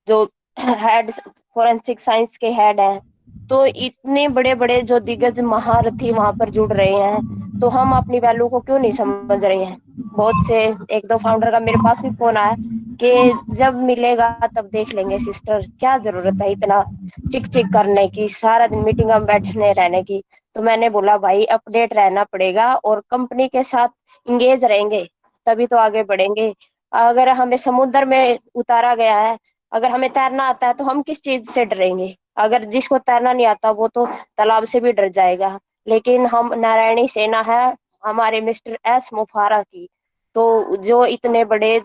S5: जो हेड फोरेंसिक साइंस के हेड हैं। तो इतने बड़े बड़े जो दिग्गज महारथी वहां पर जुड़ रहे हैं, तो हम अपनी वैल्यू को क्यों नहीं समझ रहे हैं? बहुत से एक दो फाउंडर का मेरे पास भी फोन आया कि जब मिलेगा तब देख लेंगे सिस्टर, क्या जरूरत है इतना चिक चिक करने की, सारा दिन मीटिंग में बैठने रहने की? तो मैंने बोला भाई, अपडेट रहना पड़ेगा और कंपनी के साथ इंगेज रहेंगे, तभी तो आगे बढ़ेंगे। अगर हमें समुद्र में उतारा गया है, अगर हमें तैरना आता है, तो हम किस चीज से डरेंगे? अगर जिसको तैरना नहीं आता, वो तो तालाब से भी डर जाएगा। लेकिन हम नारायणी सेना है हमारे मिस्टर एस मुफारा की, तो जो इतने बड़े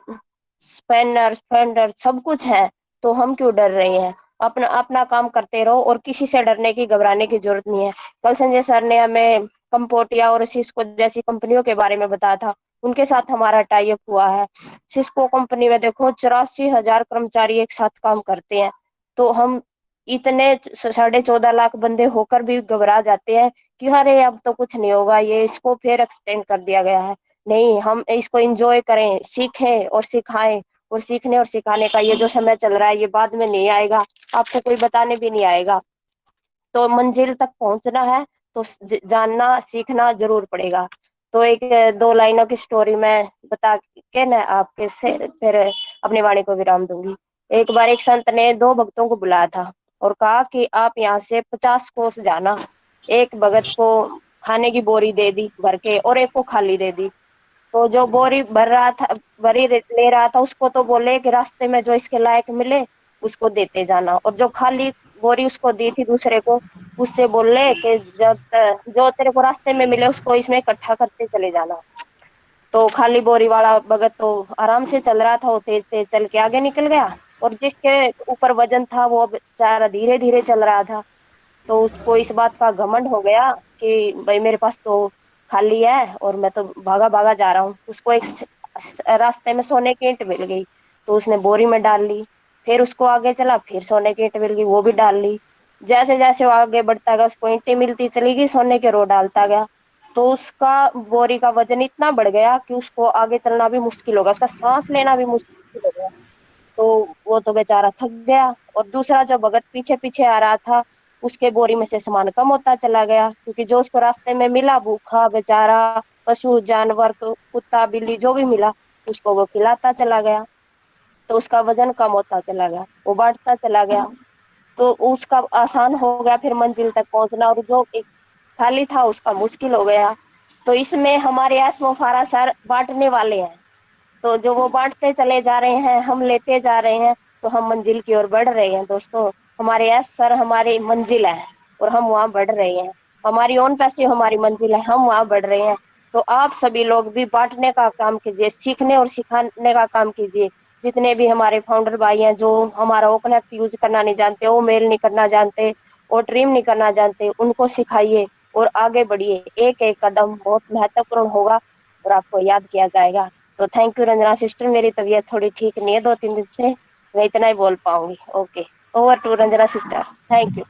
S5: स्पेनर स्पेंडर सब कुछ है, तो हम क्यों डर रहे हैं? अपना अपना काम करते रहो, और किसी से डरने की, घबराने की जरूरत नहीं है। कल संजय सर ने हमें कंपोटिया और सिस्को जैसी कंपनियों के बारे में बताया था, उनके साथ हमारा टाई अप हुआ है। सिस्को कंपनी में देखो 84,000 कर्मचारी एक साथ काम करते हैं, तो हम इतने 14.5 लाख बंदे होकर भी घबरा जाते हैं कि अरे अब तो कुछ नहीं होगा, ये इसको फिर एक्सटेंड कर दिया गया है। नहीं, हम इसको एंजॉय करें, सीखें और सिखाएं। और सीखने और सिखाने का ये जो समय चल रहा है ये बाद में नहीं आएगा, आपको कोई बताने भी नहीं आएगा। तो मंजिल तक पहुंचना है तो जानना सीखना जरूर पड़ेगा। तो एक 2 लाइनों की स्टोरी मैं बता के ना आपके से फिर अपनी वाणी को विराम दूंगी। एक बार एक संत ने 2 भक्तों को बुलाया था और कहा कि आप यहाँ से 50 कोस जाना। एक भगत को खाने की बोरी दे दी भर के और एक को खाली दे दी। तो जो बोरी भरी ले रहा था उसको तो बोले कि रास्ते में जो इसके लायक मिले उसको देते जाना, और जो खाली बोरी उसको दी थी दूसरे को, उससे बोले कि जो तेरे को रास्ते में मिले उसको इसमें इकट्ठा करते चले जाना। तो खाली बोरी वाला भगत तो आराम से चल रहा था, वो तेज तेज चल के आगे निकल गया, और जिसके ऊपर वजन था वो बेचारा धीरे धीरे चल रहा था। तो उसको इस बात का घमंड हो गया कि भाई मेरे पास तो खाली है और मैं तो भागा भागा जा रहा हूँ। उसको एक रास्ते में सोने की ईंट मिल गई, तो उसने बोरी में डाल ली। फिर उसको आगे चला, फिर सोने की ईंट मिल गई, वो भी डाल ली। जैसे जैसे वो आगे बढ़ता गया उसको ईंटें मिलती चली गई, सोने के रो डालता गया। तो उसका बोरी का वजन इतना बढ़ गया कि उसको आगे चलना भी मुश्किल हो गया, उसका सांस लेना भी मुश्किल हो गया। तो वो तो बेचारा थक गया, और दूसरा जो भगत पीछे पीछे आ रहा था उसके बोरी में से सामान कम होता चला गया, क्योंकि जो उसको रास्ते में मिला भूखा बेचारा पशु जानवर कुत्ता बिल्ली जो भी मिला उसको वो खिलाता चला गया। तो उसका वजन कम होता चला गया, वो बढ़ता चला गया। तो उसका आसान हो गया फिर मंजिल तक पहुंचना, और जो एक खाली था उसका मुश्किल हो गया। तो इसमें हमारे एसमो फारा सर बांटने वाले हैं, तो जो वो बांटते चले जा रहे हैं हम लेते जा रहे हैं, तो हम मंजिल की ओर बढ़ रहे हैं दोस्तों। हमारे एस सर हमारी मंजिल है और हम वहां बढ़ रहे हैं। हमारी ओन पैसे हमारी मंजिल है, हम वहां बढ़ रहे हैं। तो आप सभी लोग भी बांटने का काम कीजिए, सीखने और सिखाने का काम कीजिए। जितने भी हमारे फाउंडर भाई हैं जो हमारा ओ कनेक्ट यूज करना नहीं जानते, ओ मेल नहीं करना जानते, ओ ड्रीम नहीं करना जानते, उनको सिखाइए और आगे बढ़िए। एक एक कदम बहुत महत्वपूर्ण होगा और आपको याद किया जाएगा। तो थैंक यू रंजना सिस्टर, मेरी तबीयत थोड़ी ठीक नहीं है 2-3 दिन से, मैं इतना ही बोल पाऊंगी। Okay, over to Ranjana sister, thank you.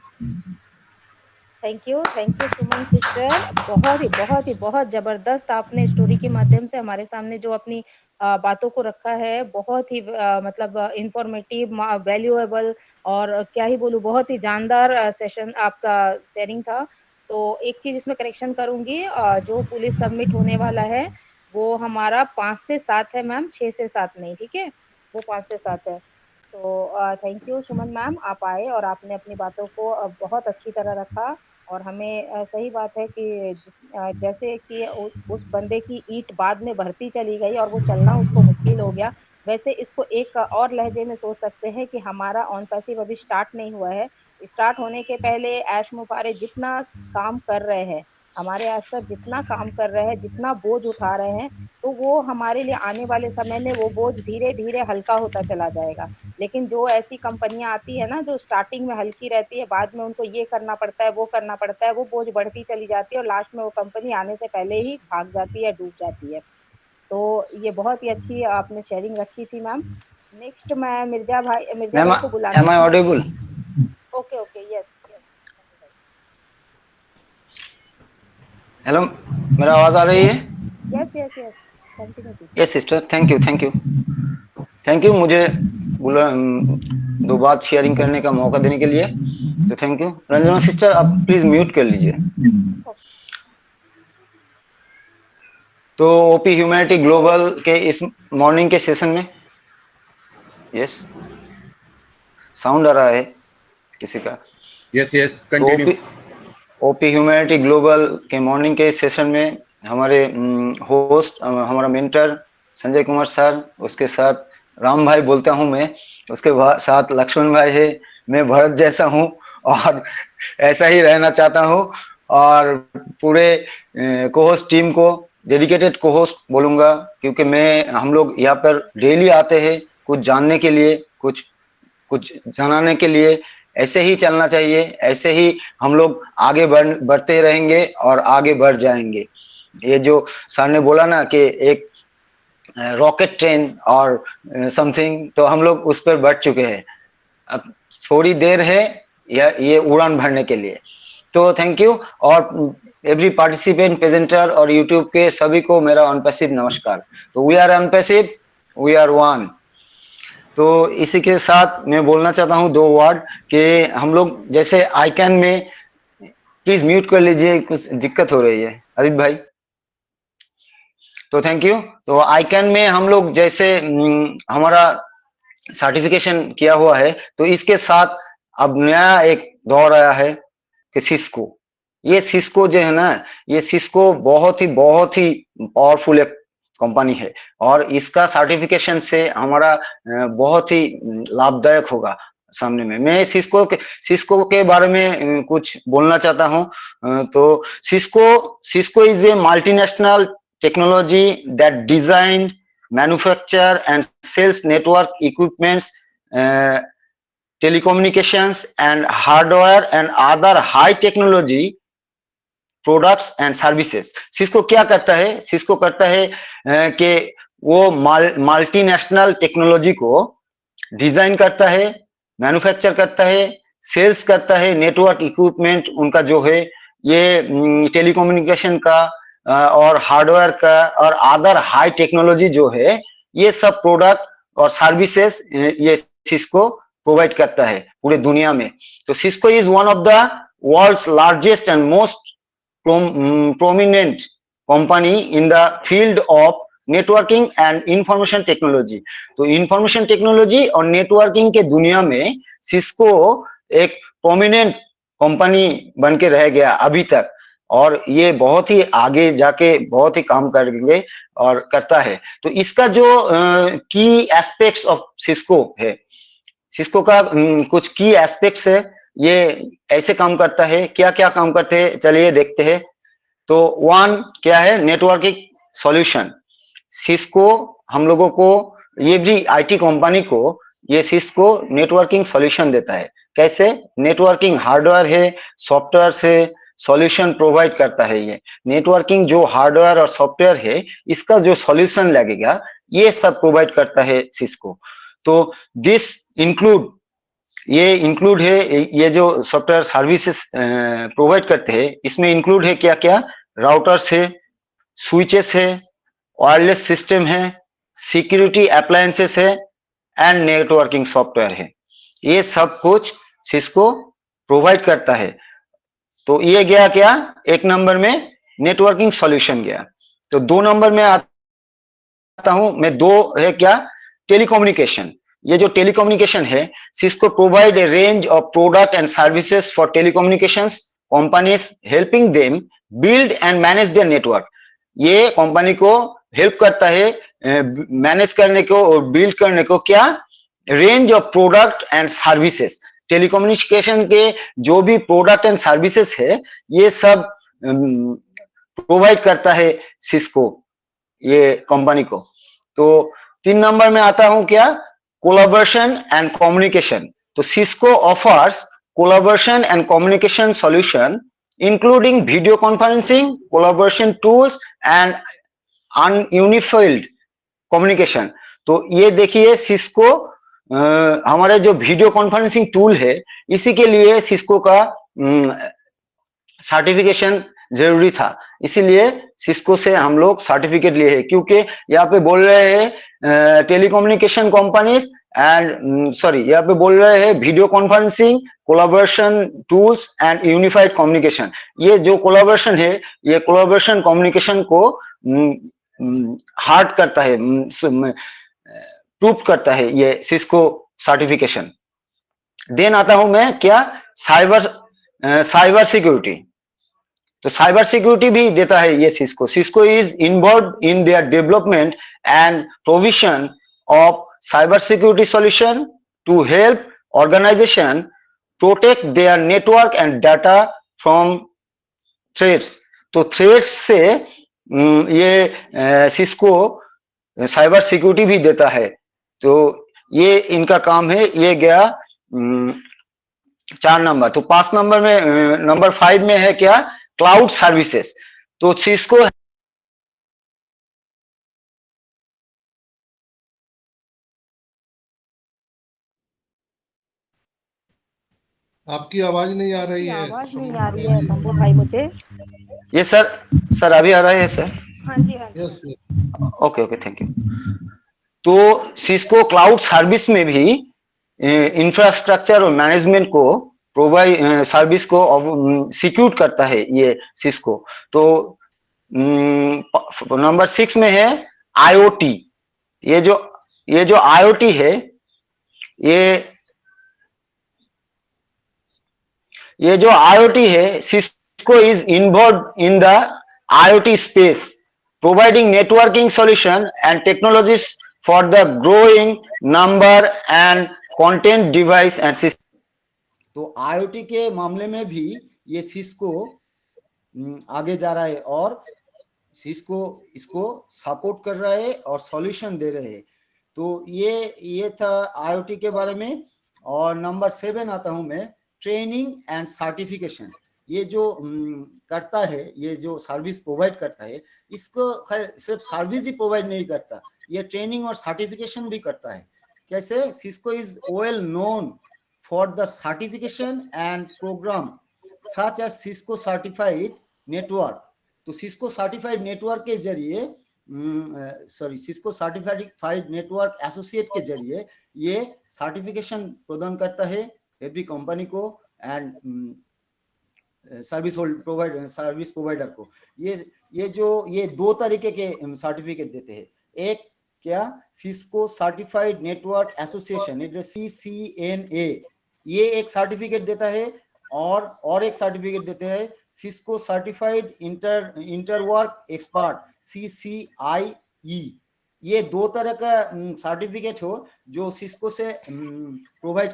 S2: Thank you Suman sister. बहुत जबरदस्त आपने स्टोरी के माध्यम से हमारे सामने जो अपनी बातों को रखा है, बहुत ही मतलब इंफॉर्मेटिव, वैल्यूएबल, और क्या ही बोलूं, बहुत ही जानदार सेशन आपका शेयरिंग था। तो एक चीज इसमें करेक्शन करूंगी, जो पुलिस सबमिट होने वाला है वो हमारा 5 से 7 है मैम, 6 से 7 नहीं, ठीक है, वो 5 से 7 है। तो थैंक यू सुमन मैम, आप आए और आपने अपनी बातों को बहुत अच्छी तरह रखा। और हमें सही बात है कि जैसे कि उस बंदे की ईंट बाद में बढ़ती चली गई और वो चलना उसको मुश्किल हो गया, वैसे इसको एक और लहजे में सोच सकते हैं कि हमारा ऑन पैसिव अभी स्टार्ट नहीं हुआ है। स्टार्ट होने के पहले ऐश मुफारे जितना काम कर रहे हैं, हमारे आज तक जितना काम कर रहे हैं, जितना बोझ उठा रहे हैं, तो वो हमारे लिए आने वाले समय में वो बोझ धीरे धीरे हल्का होता चला जाएगा। लेकिन जो ऐसी कंपनियां आती है ना जो स्टार्टिंग में हल्की रहती है, बाद में उनको ये करना पड़ता है वो करना पड़ता है, वो बोझ बढ़ती चली जाती है और लास्ट में वो कंपनी आने से पहले ही भाग जाती है, डूब जाती है। तो ये बहुत ही अच्छी आपने शेयरिंग रखी थी मैम। नेक्स्ट मैं मिर्जा भाई को बुलाना।
S4: am I audible?
S2: Okay okay, yes
S4: hello, मेरा आवाज आ रही है?
S2: यस यस यस, कंटिन्यू कीजिए।
S4: यस सिस्टर, थैंक यू मुझे दो बात शेयरिंग करने का मौका देने के लिए। तो थैंक यू। रंजना सिस्टर आप प्लीज म्यूट कर लीजिए। तो ओपी ह्यूमैनिटी ग्लोबल के इस मॉर्निंग के सेशन में, यस साउंड आ रहा है किसी का?
S3: Yes continue.
S4: OP humanity global के मॉर्निंग के सेशन में हमारे होस्ट, हमारा मेंटर संजय कुमार सर, उसके साथ राम भाई बोलता हूं मैं, उसके साथ लक्ष्मण भाई है, मैं भरत जैसा हूं और ऐसा ही रहना चाहता हूं। और पूरे कोहोस्ट टीम को डेडिकेटेड कोहोस्ट बोलूंगा, क्योंकि हम लोग यहाँ पर डेली आते हैं कुछ जानने के लिए, कुछ जनाने के लिए। ऐसे ही चलना चाहिए, ऐसे ही हम लोग आगे बढ़ते रहेंगे और आगे बढ़ जाएंगे। ये जो सर ने बोला ना कि एक रॉकेट ट्रेन और समथिंग, तो हम लोग उस पर बढ़ चुके हैं। अब थोड़ी देर है ये उड़ान भरने के लिए। तो थैंक यू, और एवरी पार्टिसिपेंट, प्रेजेंटर और यूट्यूब के सभी को मेरा अनपैसिव नमस्कार। तो we are Unpassive, we are one. तो इसी के साथ मैं बोलना चाहता हूँ 2 वर्ड कि हम लोग जैसे आइकन में, प्लीज म्यूट कर लीजिए, कुछ दिक्कत हो रही है आदित्य भाई। तो थैंक यू। तो आइकन में हम लोग जैसे हमारा सर्टिफिकेशन किया हुआ है, तो इसके साथ अब नया एक दौर आया है कि सिस्को। ये सिस्को जो है ना, ये सिस्को बहुत ही पावरफुल एक कंपनी है, और इसका सर्टिफिकेशन से हमारा बहुत ही लाभदायक होगा सामने में। मैं सिस्को के बारे में कुछ बोलना चाहता हूँ। तो Cisco is a multinational technology that design, manufacture and sells network equipments, telecommunications and hardware and other high technology products and services। Cisco क्या करता है? सिस्को करता है कि वो मल्टीनेशनल टेक्नोलॉजी को डिजाइन करता है, मैन्युफैक्चर करता है, सेल्स करता है, नेटवर्क इक्विपमेंट उनका जो है ये टेलीकम्युनिकेशन का और हार्डवेयर का और अदर हाई टेक्नोलॉजी जो है, ये सब प्रोडक्ट और सर्विसेज ये सिस्को प्रोवाइड करता है पूरे दुनिया में। तो Cisco is one of the world's largest and most prominent company in the field of networking and information technology। तो इंफॉर्मेशन टेक्नोलॉजी और नेटवर्किंग के दुनिया में सिस्को एक प्रोमिनेंट कंपनी बन के रह गया अभी तक, और ये बहुत ही आगे जाके बहुत ही काम करेंगे और करता है। तो इसका जो की एस्पेक्ट्स ऑफ सिस्को है, सिस्को का कुछ की एस्पेक्ट्स है, ये ऐसे काम करता है। क्या क्या काम करते हैं चलिए देखते हैं। तो 1 क्या है? Networking solution. सिस्को हम लोगों को, ये भी आईटी कंपनी को, ये सिस्को नेटवर्किंग सॉल्यूशन देता है। कैसे? नेटवर्किंग हार्डवेयर है, सॉफ्टवेयर से सॉल्यूशन प्रोवाइड करता है। ये नेटवर्किंग जो हार्डवेयर और सॉफ्टवेयर है, इसका जो सॉल्यूशन लगेगा, ये सब प्रोवाइड करता है सिस्को। तो दिस इंक्लूड है, ये जो सॉफ्टवेयर सर्विसेज प्रोवाइड करते हैं, इसमें इंक्लूड है क्या क्या? राउटर्स है, स्विचेस है, वायरलेस सिस्टम है, सिक्योरिटी अप्लायंसेस है एंड नेटवर्किंग सॉफ्टवेयर है। ये सब कुछ सिस्को प्रोवाइड करता है। तो ये गया क्या? 1 नंबर में नेटवर्किंग सॉल्यूशन गया। तो 2 नंबर में आता हूं मैं। 2 है क्या? टेलीकम्युनिकेशन। ये जो टेलीकम्युनिकेशन है, Cisco provide a range of product and services for telecommunications companies, helping them build and manage there network. ये कंपनी को हेल्प करता है मैनेज करने को और बिल्ड करने को। क्या? Range of product and services. Telecommunication के जो भी प्रोडक्ट एंड सर्विसेज है, ये सब प्रोवाइड करता है सिस्को ये कंपनी को। तो 3 नंबर में आता हूं क्या? Collaboration and communication. तो Cisco offers collaboration and communication solution including video conferencing, collaboration tools and unified communication. तो ये देखिए, सिस्को हमारे जो वीडियो कॉन्फ्रेंसिंग टूल है, इसी के लिए सिस्को का सर्टिफिकेशन जरूरी था। इसीलिए सिस्को से हम लोग सर्टिफिकेट लिए हैं, क्योंकि यहाँ पे बोल रहे हैं टेलीकम्युनिकेशन कंपनीज एंड यहाँ पे बोल रहे हैं video conferencing, collaboration tools and unified communication. ये जो कोलैबोरेशन है, ये कोलैबोरेशन कम्युनिकेशन को हार्ड करता है, प्रूफ करता है ये सिस्को सर्टिफिकेशन। देन आता हूं मैं क्या? Cyber security. तो साइबर सिक्योरिटी भी देता है ये Cisco. Cisco is involve in their development and provision of cyber security solution to help organisation protect their network and data from threats. तो थ्रेट्स से ये सिस्को साइबर सिक्योरिटी भी देता है। तो ये इनका काम है। ये गया 4 नंबर। तो 5 नंबर में, नंबर 5 में है क्या? Cloud services. तो सिस्को
S1: आपकी आवाज नहीं आ रही
S2: आपकी
S1: है
S2: आवाज नहीं
S1: शंभू
S2: आ रही
S1: कुमार
S2: है
S1: जी।
S2: शंभू भाई मुझे।
S4: ये सर अभी आ रहा है सर?
S2: हाँ जी हाँ जी।
S1: Yes
S4: okay okay, thank you. तो सिस्को क्लाउड सर्विस में भी इंफ्रास्ट्रक्चर और मैनेजमेंट को प्रोवाइड सर्विस को सिक्योर करता है ये सिस्को। तो नंबर 6 में है आईओटी। ये जो आईओटी है, ये जो IoT है, Cisco is involved in the IoT space, providing networking solution and technologies for the growing number and content device and system।
S6: तो IoT के मामले में भी ये सिस्को आगे जा रहा है और सिस्को इसको सपोर्ट कर रहा है और सॉल्यूशन दे रहे हैं। तो ये था IoT के बारे में। और नंबर 7 आता हूं मैं, ट्रेनिंग एंड सर्टिफिकेशन। ये जो करता है, ये जो सर्विस प्रोवाइड करता है, इसको सिर्फ सर्विस ही प्रोवाइड नहीं करता, ये ट्रेनिंग और सर्टिफिकेशन भी करता है। कैसे? Cisco is well known for the certification and programme such as Cisco certified network. तो सिस्को सर्टिफाइड नेटवर्क के जरिए सिस्को सर्टिफाइड नेटवर्क एसोसिएट के जरिए ये सर्टिफिकेशन प्रदान करता है एवरी कंपनी को एंड सर्विस प्रोवाइडर को। ये 2 तरीके के सर्टिफिकेट देते हैं। एक क्या? Cisco certified network association, CCNA, ये एक सर्टिफिकेट देता है। और एक सर्टिफिकेट देते हैं सिस्को सर्टिफाइड इंटरवर्क एक्सपर्ट, CCIE। ये 2 तरह का सर्टिफिकेट हो जो सिस्को से प्रोवाइड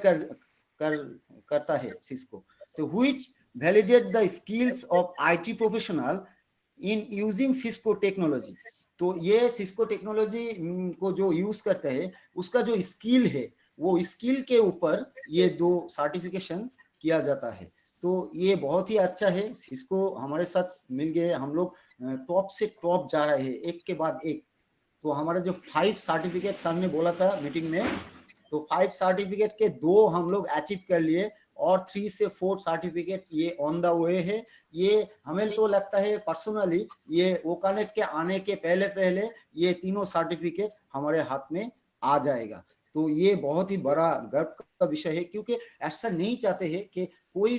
S6: करता है सिस्को। तो which validate the skills of IT professional in using Cisco technology. तो ये सिस्को टेक्नोलॉजी को जो यूज करते हैं उसका जो स्किल है, वो स्किल के ऊपर ये 2 सर्टिफिकेशन किया जाता है। तो ये बहुत ही अच्छा है। सिस्को हमारे साथ मिल गए, हम लोग टॉप से टॉप जा रहे हैं, एक के बाद एक। तो हमारा जो 5 सर्टिफिकेट सामने बोला था मीटिंग में, तो 5 सर्टिफिकेट के 2 हम लोग अचीव कर लिए और 3 से 4 सर्टिफिकेट ये ऑन द वे है। ये हमें तो लगता है पर्सनली ये ओकानेट के आने के पहले ये तीनों सर्टिफिकेट हमारे हाथ में आ जाएगा। तो ये बहुत ही बड़ा गर्व का विषय है, क्योंकि ऐसा नहीं चाहते हैं कि कोई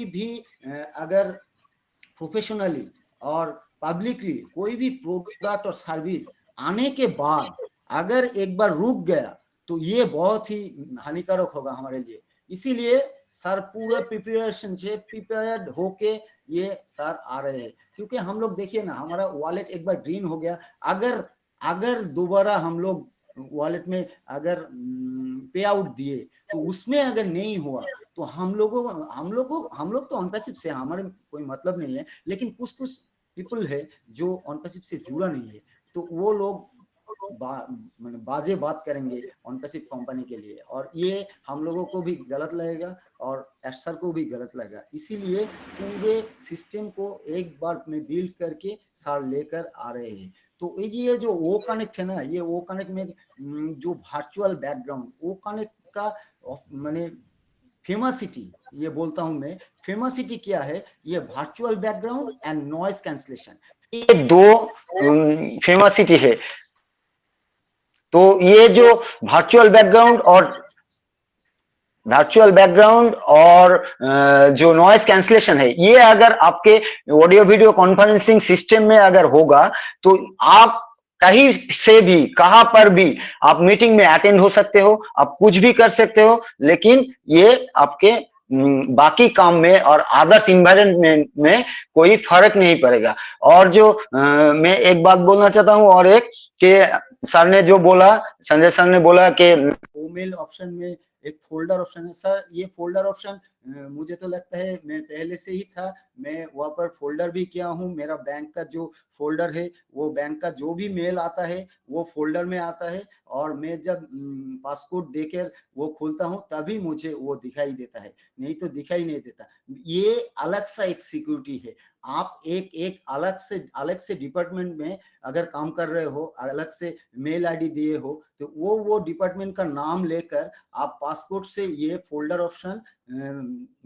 S6: भी अगर प्रोफेशनली और पब्लिकली कोई भी प्रोडक्ट और सर्विस आने के बाद अगर एक बार रुक गया तो ये बहुत ही हानिकारक होगा हमारे लिए। इसीलिए सर पूरा प्रिपेयर्ड होके ये सर आ रहे हैं। क्योंकि हम लोग देखिए ना, हमारा वॉलेट एक बार ड्रेन हो गया, अगर दोबारा हम लोग वॉलेट में अगर पे आउट दिए तो उसमें अगर नहीं हुआ तो हम लोग तो ऑन पैसिव से हमारे कोई मतलब नहीं है, लेकिन कुछ पीपल है जो ऑन पैसिव से जुड़ा नहीं है, तो वो लोग बाजे बात करेंगे ऑन पैसिव कंपनी के लिए, और ये हम लोगों को भी गलत लगेगा और एसआर को भी गलत लगेगा। इसीलिए पूरे सिस्टम को एक बार में बिल्ड करके सर लेकर आ रहे हैं। तो ये जो वो कनेक्ट है ना, ये वो कनेक्ट में जो वर्चुअल बैकग्राउंड, वो कनेक्ट का माने फेमसिटी, ये बोलता हूं मैं, फेमसिटी क्या है? ये virtual background and noise cancellation,
S4: ये 2 फेमसिटी है। तो ये जो वर्चुअल बैकग्राउंड और जो नॉइज कैंसलेशन है, ये अगर आपके ऑडियो वीडियो कॉन्फ्रेंसिंग सिस्टम में अगर होगा तो आप कहीं से भी, कहां पर भी आप मीटिंग में अटेंड हो सकते हो, आप कुछ भी कर सकते हो, लेकिन ये आपके बाकी काम में और अदर्स इन्वायरमेंट में कोई फर्क नहीं पड़ेगा। और जो मैं एक बात बोलना चाहता हूं, और एक कि सर ने जो बोला, संजय सर ने बोला कि
S6: मेल ऑप्शन में एक फोल्डर ऑप्शन है। सर ये फोल्डर ऑप्शन मुझे तो लगता है मैं पहले से ही था, मैं वहाँ पर फोल्डर भी किया हूँ। मेरा बैंक का जो फोल्डर है वो बैंक का जो भी मेल आता है वो फोल्डर में आता है, और मैं जब पासपोर्ट देकर वो खोलता हूँ तभी मुझे वो दिखाई देता है, नहीं तो दिखाई नहीं देता। ये अलग सा एक सिक्योरिटी है। आप एक अलग से डिपार्टमेंट में अगर काम कर रहे हो, अलग से मेल आईडी दिए हो, तो वो डिपार्टमेंट का नाम लेकर आप पासपोर्ट से ये फोल्डर ऑप्शन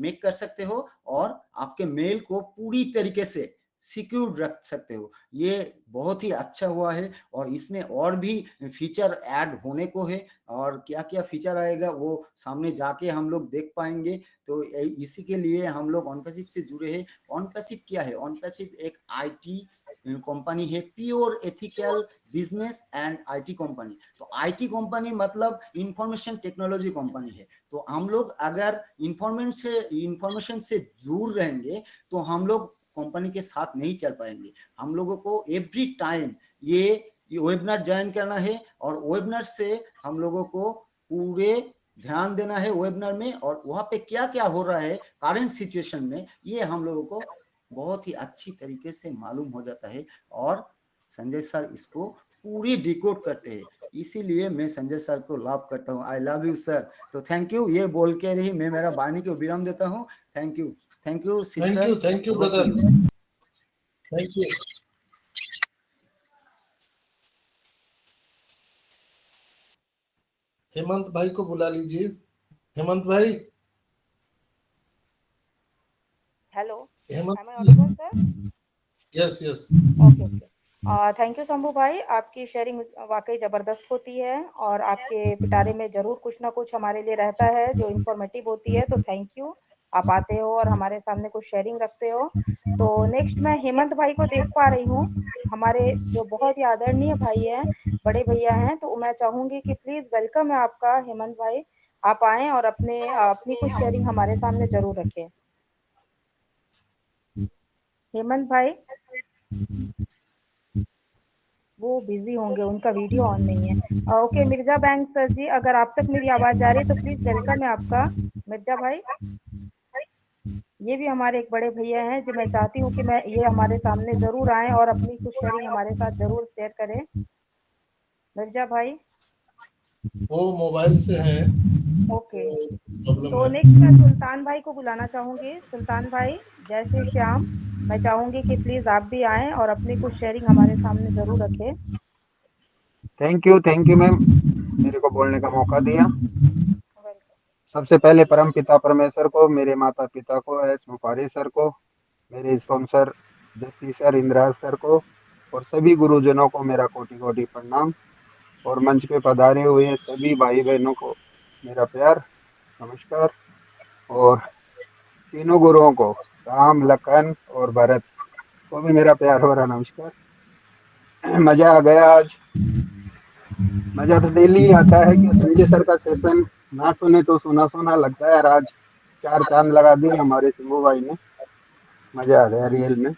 S6: मेक कर सकते हो और आपके मेल को पूरी तरीके से सिक्योर रख सकते हो। ये बहुत ही अच्छा हुआ है, और इसमें और भी फीचर ऐड होने को है, और क्या क्या फीचर आएगा वो सामने जाके हम लोग देख पाएंगे। तो इसी के लिए हम लोग ऑनपैसिव से जुड़े हैं। ऑनपैसिव क्या है? ऑनपैसिव एक आईटी कंपनी है, pure ethical business and IT company. तो आईटी कंपनी मतलब इंफॉर्मेशन टेक्नोलॉजी कंपनी है। तो हम लोग अगर इंफॉर्मेशन से दूर रहेंगे तो हम लोग कंपनी के साथ नहीं चल पाएंगे। हम लोगों को एवरी टाइम ये वेबिनार ज्वाइन करना है, और वेबिनार से हम लोगों को पूरे ध्यान देना है वेबिनार में, और वहां पे क्या क्या हो रहा है करंट सिचुएशन में, ये हम लोगों को बहुत ही अच्छी तरीके से मालूम हो जाता है। और संजय सर इसको पूरी डिकोड करते हैं, इसीलिए मैं संजय सर को लव करता हूँ। I love you sir. तो थैंक यू। ये बोल के ही मैं मेरा वाणी को विराम देता हूँ। Thank you sister.
S1: Thank you brother, thank you. Hemant भाई को बुला लीजिए। हेमंत भाई।
S2: Hello,
S1: Hemant,
S2: am I audible, sir?
S1: Yes yes.
S2: Okay okay. Thank you Shambhu भाई, आपकी शेयरिंग वाकई ज़बरदस्त होती है, और आपके पिटारे में ज़रूर कुछ ना कुछ हमारे लिए रहता है जो इंफॉर्मेटिव होती है। तो थैंक यू, आप आते हो और हमारे सामने कुछ शेयरिंग रखते हो। तो नेक्स्ट मैं हेमंत भाई को देख पा रही हूँ, हमारे जो बहुत ही आदरणीय भाई हैं, बड़े भैया हैं। तो मैं चाहूँगी कि प्लीज़ वेलकम है आपका हेमंत भाई, आप आएँ और अपनी कुछ शेयरिंग हमारे सामने ज़रूर रखें। हेमंत भाई वो बिजी होंगे, उनका वीडियो ऑन नहीं है। ओके मिर्जा बैंक सर जी, अगर आप तक मेरी आवाज जा रही है तो प्लीज वेलकम है आपका मिर्जा भाई। ये भी हमारे एक बड़े भैया हैं जो मैं चाहती हूँ कि मैं ये हमारे सामने जरूर आए और अपनी कुछ शेयरिंग हमारे साथ जरूर शेयर करें। मिर्जा भाई
S1: वो मोबाइल से हैं,
S2: ओके।
S1: प्रॉब्लम
S2: तो
S1: है।
S2: नेक्स्ट मैं सुल्तान भाई को बुलाना चाहूंगी। सुल्तान भाई जय श्री श्याम, मैं चाहूंगी कि प्लीज आप भी आएं और अपनी कुछ शेयरिंग हमारे सामने जरूर रखें।
S7: थैंक यू मैम, मेरे को बोलने का मौका दिया। सबसे पहले परम पिता परमेश्वर को, मेरे माता पिता को, एस मुफारी सर को, मेरे स्पॉन्सर जस्सी सर, इंद्राज सर को, और सभी गुरुजनों को मेरा कोटि कोटि प्रणाम, और मंच पे पधारे हुए सभी भाई बहनों को मेरा प्यार नमस्कार, और तीनों गुरुओं को, राम लखन और भरत को भी मेरा प्यार भरा नमस्कार। मजा आ गया आज। मजा तो डेली आता है कि संजय सर का सेशन ना सुने तो सुना सुना लगता है, यार आज 4 चांद लगा दिए हमारे सिंबू भाई ने। मजा आ गया रियल में।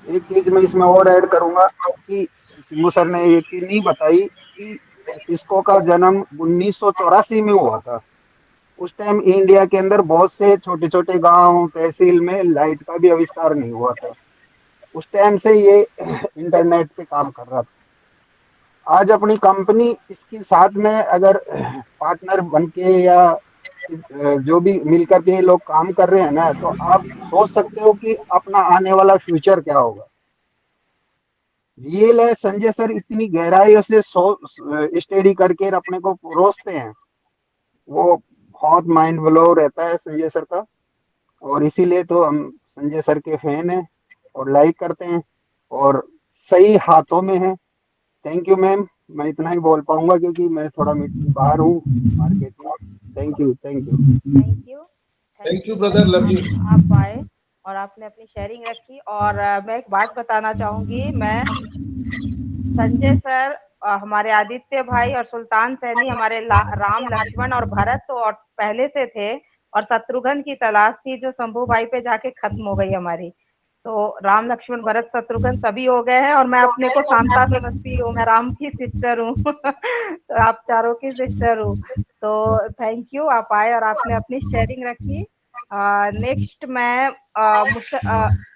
S7: एक चीज मैं इसमें और ऐड करूंगा कि सिंबू सर ने ये चीज नहीं बताई कि सिस्को का जन्म 1984 में हुआ था। उस टाइम इंडिया के अंदर बहुत से छोटे छोटे गांव तहसील में लाइट का भी आविष्कार नहीं हुआ था। उस टाइम से ये इंटरनेट पे काम कर रहा था। आज अपनी कंपनी इसके साथ में अगर पार्टनर बनके या जो भी मिलकर के लोग काम कर रहे हैं ना, तो आप सोच सकते हो कि अपना आने वाला फ्यूचर क्या होगा। रियल है, संजय सर इतनी गहराई से स्टडी करके अपने को रोजते हैं, वो बहुत माइंड ब्लो रहता है संजय सर का, और इसीलिए तो हम संजय सर के फैन हैं और लाइक करते हैं, और सही हाथों में है। थैंक यू मैम, मैं इतना ही बोल पाऊंगा क्योंकि मैं थोड़ा बाहर हूँ मार्केट में। Thank you.
S1: Thank you brother, love you.
S2: आप आए और आपने अपनी शेयरिंग रखी। और मैं एक बात बताना चाहूंगी, मैं संजय सर, हमारे आदित्य भाई और सुल्तान सैनी, हमारे राम लक्ष्मण और भरत तो और पहले से थे, और शत्रुघ्न की तलाश थी जो शंभू भाई पे जाके खत्म हो गई हमारी। तो राम लक्ष्मण भरत शत्रुघ्न सभी हो गए हैं, और मैं अपने को शांता समझती हूँ, मैं राम की सिस्टर हूँ। तो आप चारों की सिस्टर हूँ। तो थैंक यू, आप आए और आपने अपनी शेयरिंग रखी। नेक्स्ट मैं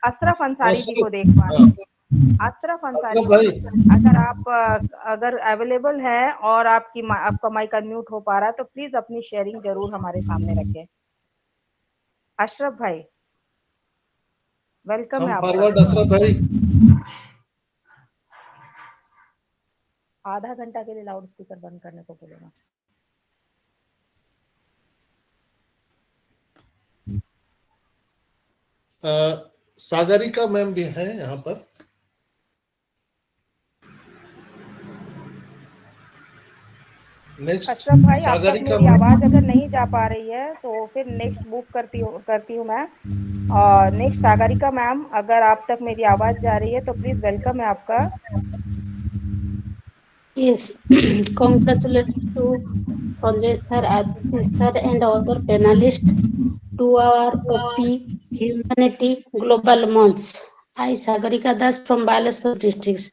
S2: अशरफ अंसारी जी को देख पा रही
S1: हाँ,
S2: हूँ। अशरफ अंसारी
S1: अशरफ भाई।
S2: जी, अगर आप अगर अवेलेबल है और आपका माइक अनम्यूट हो पा रहा है तो प्लीज अपनी शेयरिंग जरूर हमारे सामने रखें। अशरफ भाई, वेलकम है
S1: कम
S2: आपका।
S1: फॉरवर्ड अशरफ भाई।
S2: आधा घंटा के लिए लाउड स्पीकर बंद करने को बोलेगा।
S1: सागरिका मैम भी हैं यहाँ पर। नेक्स्ट
S2: अशरफ भाई, आप तक
S1: सागरिका
S2: मेरी
S1: मैम।
S2: आवाज अगर नहीं जा पा रही है तो फिर नेक्स्ट बुक करती हूँ मैं। और नेक्स्ट सागरिका मैम, अगर आप तक मेरी आवाज जा रही है तो प्लीज वेलकम है आपका।
S8: Yes, congratulations to Sanjay sir, Aditi sir, and other panelists to our OP Humanity Global Month. I, Sagarika Das from Baleswar district.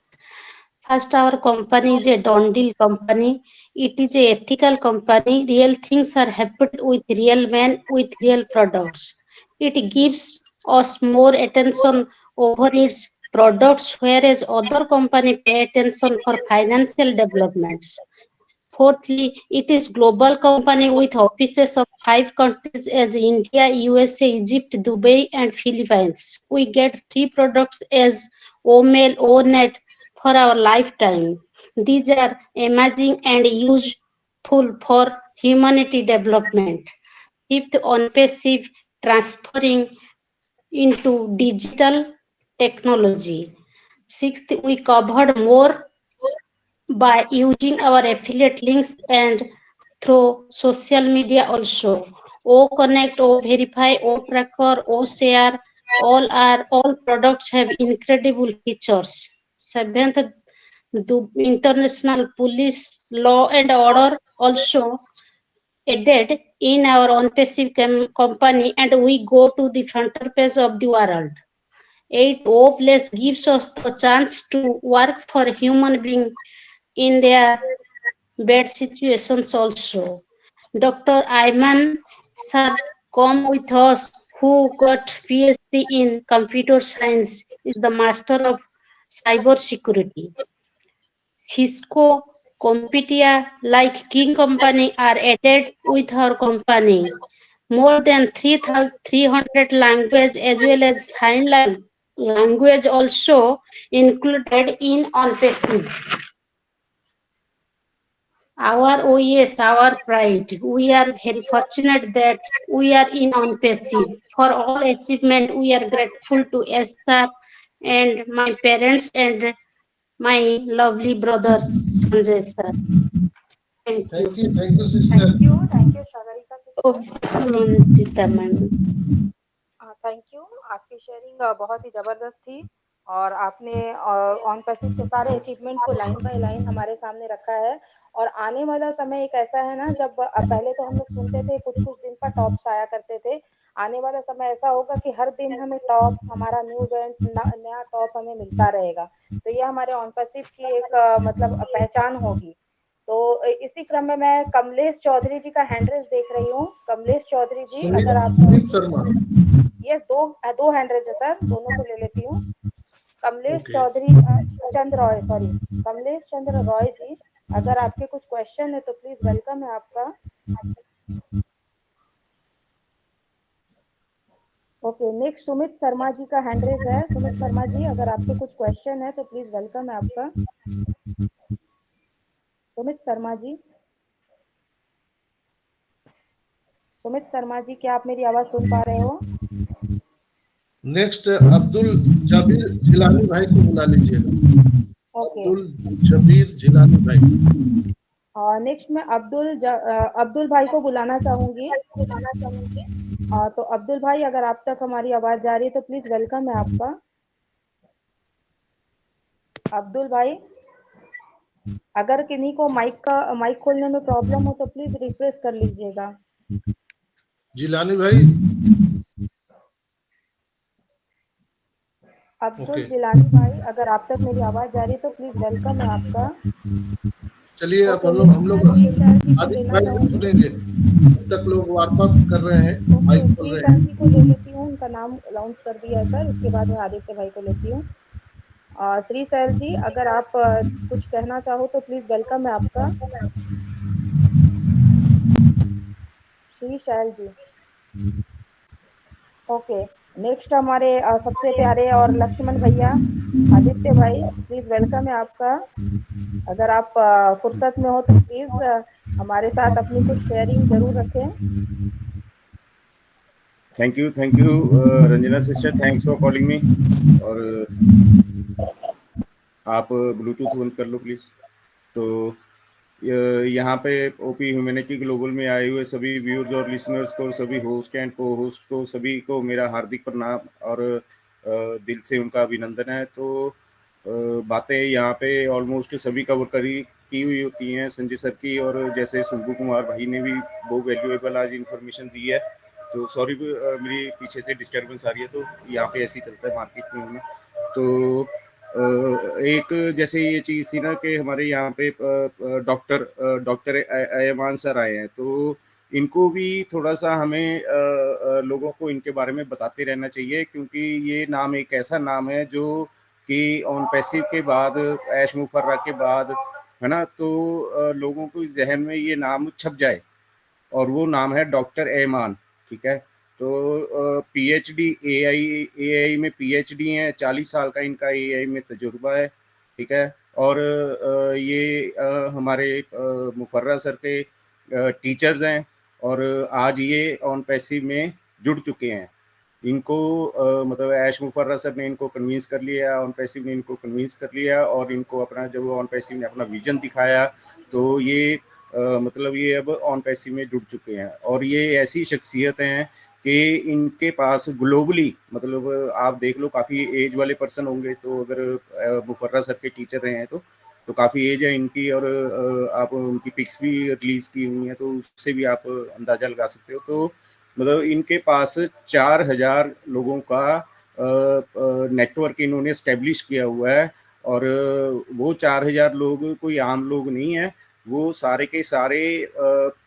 S8: First, our company is a Dondil company. It is a ethical company. Real things are happened with real men with real products. It gives us more attention over its products, whereas other company pay attention for financial developments. Fourthly, it is global company with offices of 5 countries as India, USA, Egypt, Dubai, and Philippines. We get free products as OMail, ONet for our lifetime. These are amazing and useful for humanity development. Fifth, on passive transferring into digital technology. Sixth, we covered more by using our affiliate links and through social media also. O Connect, O Verify, O Tracker, O Share, all products have incredible features. Seventh, the international police law and order also added in our own passive company, and we go to the front page of the world. 8. O Place gives us the chance to work for human beings in their bad situations also. Dr. Ayman sir come with us, who got PhD in computer science, is the master of cyber security. Cisco, Competia, like King Company are added with her company. More than 300 language as well as sign language also included in OnPassive. Our OES, our pride. We are very fortunate that we are in OnPassive. For all achievement, we are grateful to Esther and my parents and my lovely brothers, Sanjay sir. Thank you.
S1: Thank you sister.
S2: Thank you Sagarika
S8: Oh,
S2: sister.
S8: Manjita ma'am.
S2: Thank you, आपकी शेयरिंग बहुत ही जबरदस्त थी और आपने ऑन पैसिव के सारे अचीवमेंट को लाइन बाय लाइन हमारे सामने रखा है। और आने वाला समय एक ऐसा है ना, जब पहले तो हम लोग सुनते थे कुछ कुछ दिन पर टॉप्स आया करते थे, आने वाला समय ऐसा होगा कि हर दिन हमें टॉप, हमारा न्यू नया टॉप हमें मिलता रहेगा। तो ये हमारे ऑन पैसिव की एक मतलब पहचान होगी। तो इसी क्रम में मैं कमलेश चौधरी जी का हैंड रेज देख रही हूँ। कमलेश चौधरी जी, अगर आप
S1: सुमित शर्मा।
S2: यस, दो हैंड रेज है सर, दोनों को ले लेती हूँ। कमलेश
S1: ओके।
S2: चौधरी चंद्र रॉय, सॉरी, कमलेश चंद्र रॉय जी, अगर आपके कुछ क्वेश्चन है तो प्लीज वेलकम है आपका। ओके, नेक्स्ट सुमित शर्मा जी का हैंड रेज है। सुमित शर्मा जी, अगर आपके कुछ क्वेश्चन है तो प्लीज वेलकम है आपका। सुमित शर्मा जी, सुमित शर्मा जी, क्या आप मेरी आवाज सुन पा रहे हो?
S1: नेक्स्ट अब्दुल जबीर जिलानी भाई को बुला लीजिएगा।
S2: ओके,
S1: अब्दुल जबीर जिलानी भाई।
S2: नेक्स्ट मैं अब्दुल भाई को बुलाना चाहूंगी। तो अब्दुल भाई, अगर आप तक हमारी आवाज जा रही है तो प्लीज वेलकम है आपका। अब्दुल भाई, अगर किन्हीं को माइक खोलने में प्रॉब्लम हो तो प्लीज रिफ्रेश कर लीजिएगा।
S1: जिलानी भाई।
S2: अब्दुल
S1: ओके।
S2: जिलानी भाई, अगर आप तक मेरी आवाज जा रही है तो प्लीज वेलकम है आपका।
S1: चलिए अब
S2: ओके,
S1: हम लोग
S2: मैं श्री सैल जी को
S1: आदित्य
S2: लेना
S1: भाई से
S2: चाहूंगी।
S1: सुनेंगे। तब तक लोग वार्तालाप कर रहे हैं, माइक
S2: ओके,
S1: खोल
S2: श्री
S1: रहे
S2: सैल
S1: हैं।
S2: जी को ले लेती हूँ, उनका नाम अनाउंस कर दिया है सर, इसके बाद मैं आदित्य भाई को लेती हूँ। श्री सैल जी, अगर आप कुछ कहना चाहो तो प्लीज, वेलकम है आपका। श्री सैल जी। ओके, नेक्स्ट हमारे सबसे प्यारे और लक्ष्मण भैया, आदित्य भाई, प्लीज वेलकम है आपका। अगर आप फुर्सत में हो तो प्लीज हमारे साथ अपनी कुछ शेयरिंग जरूर रखें।
S3: Thank you Ranjana sister, thanks for calling मी। और आप ब्लूटूथ बंद कर लो प्लीज। तो यहाँ पे ओपी ह्यूमैनिटी ग्लोबल में आए हुए सभी व्यूअर्स और लिसनर्स को, सभी होस्ट एंड को होस्ट को, सभी को मेरा हार्दिक प्रणाम और दिल से उनका अभिनंदन है। तो बातें यहाँ पे ऑलमोस्ट सभी कवर की हुई होती हैं संजय सर की, और जैसे शंभू कुमार भाई ने भी बहुत वैल्यूएबल आज इन्फॉर्मेशन दी है। तो सॉरी, मेरी पीछे से डिस्टर्बेंस आ रही है, तो यहाँ पे ऐसे ही चलता है मार्केट में हमें। तो एक जैसे ये चीज़ थी ना कि हमारे यहाँ पे डॉक्टर अयमान सर आए हैं, तो इनको भी थोड़ा सा हमें लोगों को इनके बारे में बताते रहना चाहिए, क्योंकि ये नाम एक ऐसा नाम है जो कि ऑन पैसिव के बाद, ऐश मुफर्रा के बाद, है ना, तो लोगों को जहन में ये नाम छप जाए, और वो नाम है डॉक्टर एमान। ठीक है, तो पीएचडी एआई में पीएचडी हैं, 40 साल का इनका एआई में तजुर्बा है। ठीक है, और ये हमारे मुफर्रा सर के टीचर्स हैं, और आज ये ऑन पैसिव में जुड़ चुके हैं। इनको मतलब ऐश मुफर्रा सर ने इनको कन्विंस कर लिया, ऑन पैसिव ने इनको कन्विंस कर लिया, और इनको अपना, जब ऑन पैसिव ने अपना विजन दिखाया, तो ये मतलब ये अब ऑन पैसिव में जुड़ चुके हैं। और ये ऐसी शख्सियत हैं कि इनके पास ग्लोबली, मतलब आप देख लो, काफ़ी एज वाले पर्सन होंगे, तो अगर मुफर्रा सर के टीचर रहे हैं तो काफ़ी एज है इनकी, और आप उनकी पिक्स भी रिलीज़ की हुई हैं, तो उससे भी आप अंदाज़ा लगा सकते हो। तो मतलब इनके पास 4000 लोगों का नेटवर्क इन्होंने स्टैब्लिश किया हुआ है, और वो 4000 लोग कोई आम लोग नहीं है, वो सारे के सारे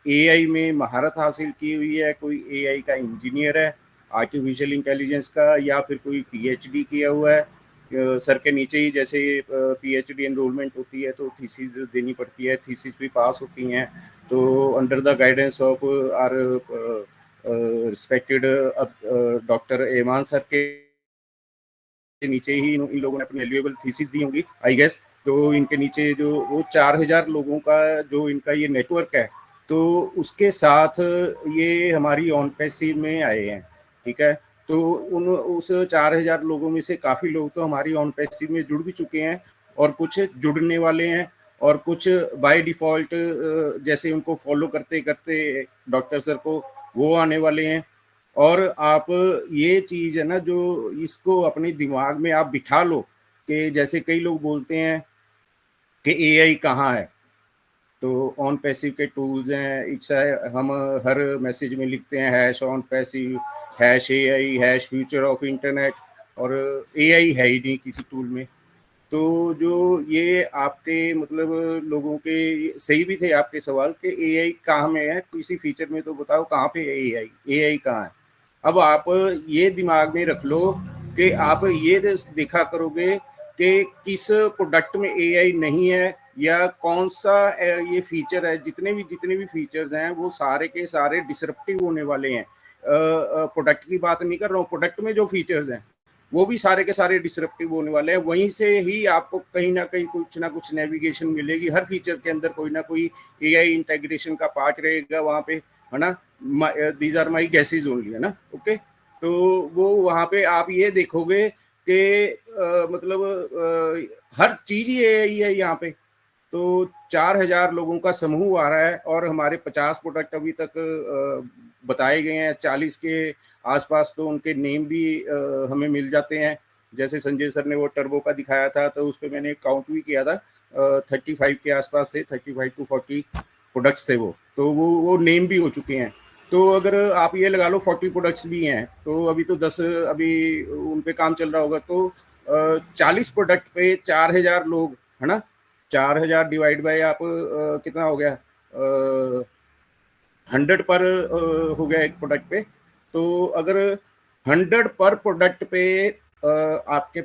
S3: एआई में महारत हासिल की हुई है। कोई एआई का इंजीनियर है, आर्टिफिशियल इंटेलिजेंस का, या फिर कोई पीएचडी किया हुआ है। सर के नीचे ही जैसे पीएचडी एनरोलमेंट होती है तो थीसिस देनी पड़ती है, थीसिस भी पास होती हैं, तो under the guidance of our respected doctor Eman sir के नीचे ही इन लोगों ने अपनी वैल्यूएबल थीसिस दी होंगी, आई गेस। तो इनके नीचे जो वो 4000 लोगों का जो इनका ये नेटवर्क है, तो उसके साथ ये हमारी ऑन पैसिव में आए हैं। ठीक है, तो उस 4000 लोगों में से काफ़ी लोग तो हमारी ऑन पैसिव में जुड़ भी चुके हैं, और कुछ जुड़ने वाले हैं, और कुछ बाय डिफ़ॉल्ट जैसे उनको फॉलो करते करते डॉक्टर सर को वो आने वाले हैं। और आप ये चीज़ है ना, जो इसको अपने दिमाग में आप बिठा लो, कि जैसे कई लोग बोलते हैं कि एआई कहाँ है, तो ऑन पैसिव के टूल्स हैं, इच्छा है हम हर मैसेज में लिखते हैं hash on passive, hash AI, hash future of internet, और एआई है ही नहीं किसी टूल में। तो जो ये आपके मतलब लोगों के सही भी थे आपके सवाल कि एआई कहाँ में है, किसी फीचर में तो बताओ कहाँ पे एआई कहाँ है। अब आप ये दिमाग में रख लो कि आप ये देखा करोगे कि किस प्रोडक्ट में एआई नहीं है, या कौन सा ये फीचर है। जितने भी फीचर्स हैं वो सारे के सारे डिसरप्टिव होने वाले हैं। प्रोडक्ट की बात नहीं कर रहा हूँ, प्रोडक्ट में जो फीचर्स हैं वो भी सारे के सारे डिसरप्टिव होने वाले हैं। वहीं से ही आपको कहीं ना कहीं कुछ ना कुछ नेविगेशन मिलेगी। हर फीचर के अंदर कोई ना कोई एआई इंटीग्रेशन का पार्ट रहेगा वहाँ पे, है ना। These are my guesses only, है ना। ओके, तो वो वहाँ पे आप ये देखोगे कि मतलब हर चीज ही एआई है यहाँ पे। तो 4000 लोगों का समूह आ रहा है, और हमारे 50 प्रोडक्ट अभी तक बताए गए हैं। 40 के आसपास तो उनके नेम भी हमें मिल जाते हैं। जैसे संजय सर ने वो टर्बो का दिखाया था, तो उस पर मैंने काउंट भी किया था, 35 के आसपास थे, 35 to 40 प्रोडक्ट्स थे वो। तो वो नेम भी हो चुके हैं। तो अगर आप ये लगा लो 40 प्रोडक्ट्स भी हैं, तो अभी तो 10 अभी उन पे काम चल रहा होगा। तो 40 प्रोडक्ट पे 4000 लोग, है ना। 4000 डिवाइड बाय आप कितना हो गया 100 पर हो गया एक प्रोडक्ट पे। तो अगर 100 पर प्रोडक्ट पे आपके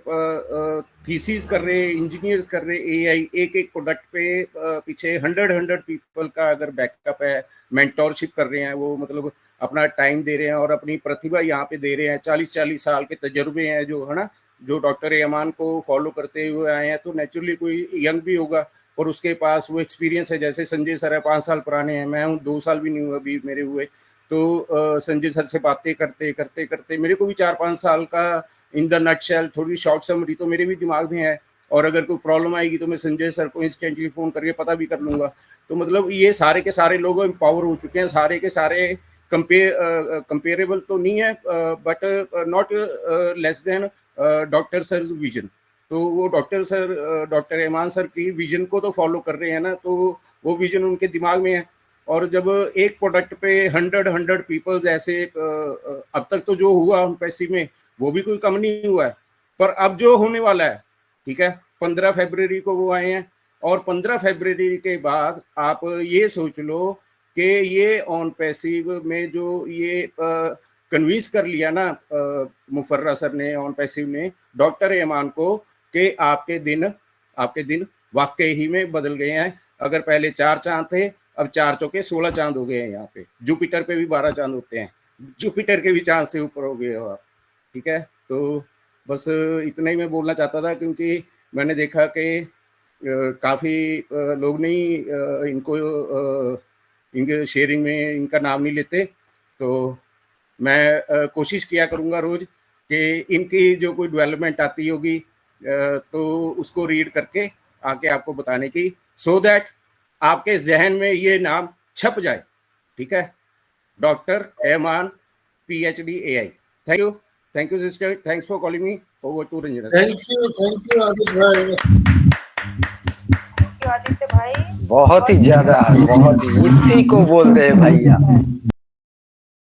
S3: थीसिस कर रहे, इंजीनियर्स कर रहे, एआई एक प्रोडक्ट पे पीछे 100 पीपल का अगर बैकअप है, मेंटोरशिप कर रहे हैं, वो मतलब अपना टाइम दे रहे हैं और अपनी प्रतिभा यहाँ पे दे रहे हैं, 40 साल के तजुर्बे हैं जो, है ना, जो डॉक्टर एमान को फॉलो करते हुए आए हैं, तो नेचुरली कोई यंग भी होगा और उसके पास वो एक्सपीरियंस है। जैसे संजय सर है 5 साल पुराने हैं, मैं हूँ 2 साल भी नहीं हुआ अभी मेरे हुए। तो संजय सर से बातें करते करते करते मेरे को भी 4-5 साल का इन द नटशेल थोड़ी शॉर्ट समरी तो मेरे भी दिमाग में है, और अगर कोई प्रॉब्लम आएगी तो मैं संजय सर को इंस्टेंटली फ़ोन करके पता भी कर लूँगा। तो मतलब ये सारे के सारे लोग एम्पावर हो चुके हैं, सारे के सारे कंपेरेबल तो नहीं है but not less than doctor sir vision. तो वो डॉक्टर एमान सर की विजन को तो फॉलो कर रहे हैं ना, तो वो विजन उनके दिमाग में है। और जब एक प्रोडक्ट पे 100 पीपल्स ऐसे अब तक तो जो हुआ पैसे में वो भी कोई कम नहीं हुआ है, पर अब जो होने वाला है, ठीक है, 15 फरवरी को वो आए हैं, और 15 फरवरी के बाद आप ये सोच लो कि ये ऑन पैसिव में जो ये कन्विंस कर लिया ना मुफर्रा सर ने, ऑन पैसिव ने डॉक्टर एमान को, कि आपके दिन वाकई ही में बदल गए हैं। अगर पहले 4 चांद थे, अब 4 चौके 16 चांद हो गए हैं। यहाँ पे जुपिटर पे भी 12 चांद होते हैं, जुपिटर के भी चांद से ऊपर हो गए हो आप, ठीक है। तो बस इतना ही मैं बोलना चाहता था, क्योंकि मैंने देखा कि काफ़ी लोग नहीं इनको इनके शेयरिंग में इनका नाम नहीं लेते। तो मैं कोशिश किया करूँगा रोज़ कि इनकी जो कोई डेवलपमेंट आती होगी तो उसको रीड करके आके आपको बताने की, सो दैट आपके जहन में ये नाम छप जाए, ठीक है। Doctor Eman PhD AI। Thank you sister, thanks for calling me. Over to Ranjana.
S1: Thank you Aditya भाई।
S2: आदित्य भाई
S4: बहुत ही ज्यादा, बहुत ही, इसी को बोलते हैं भैया।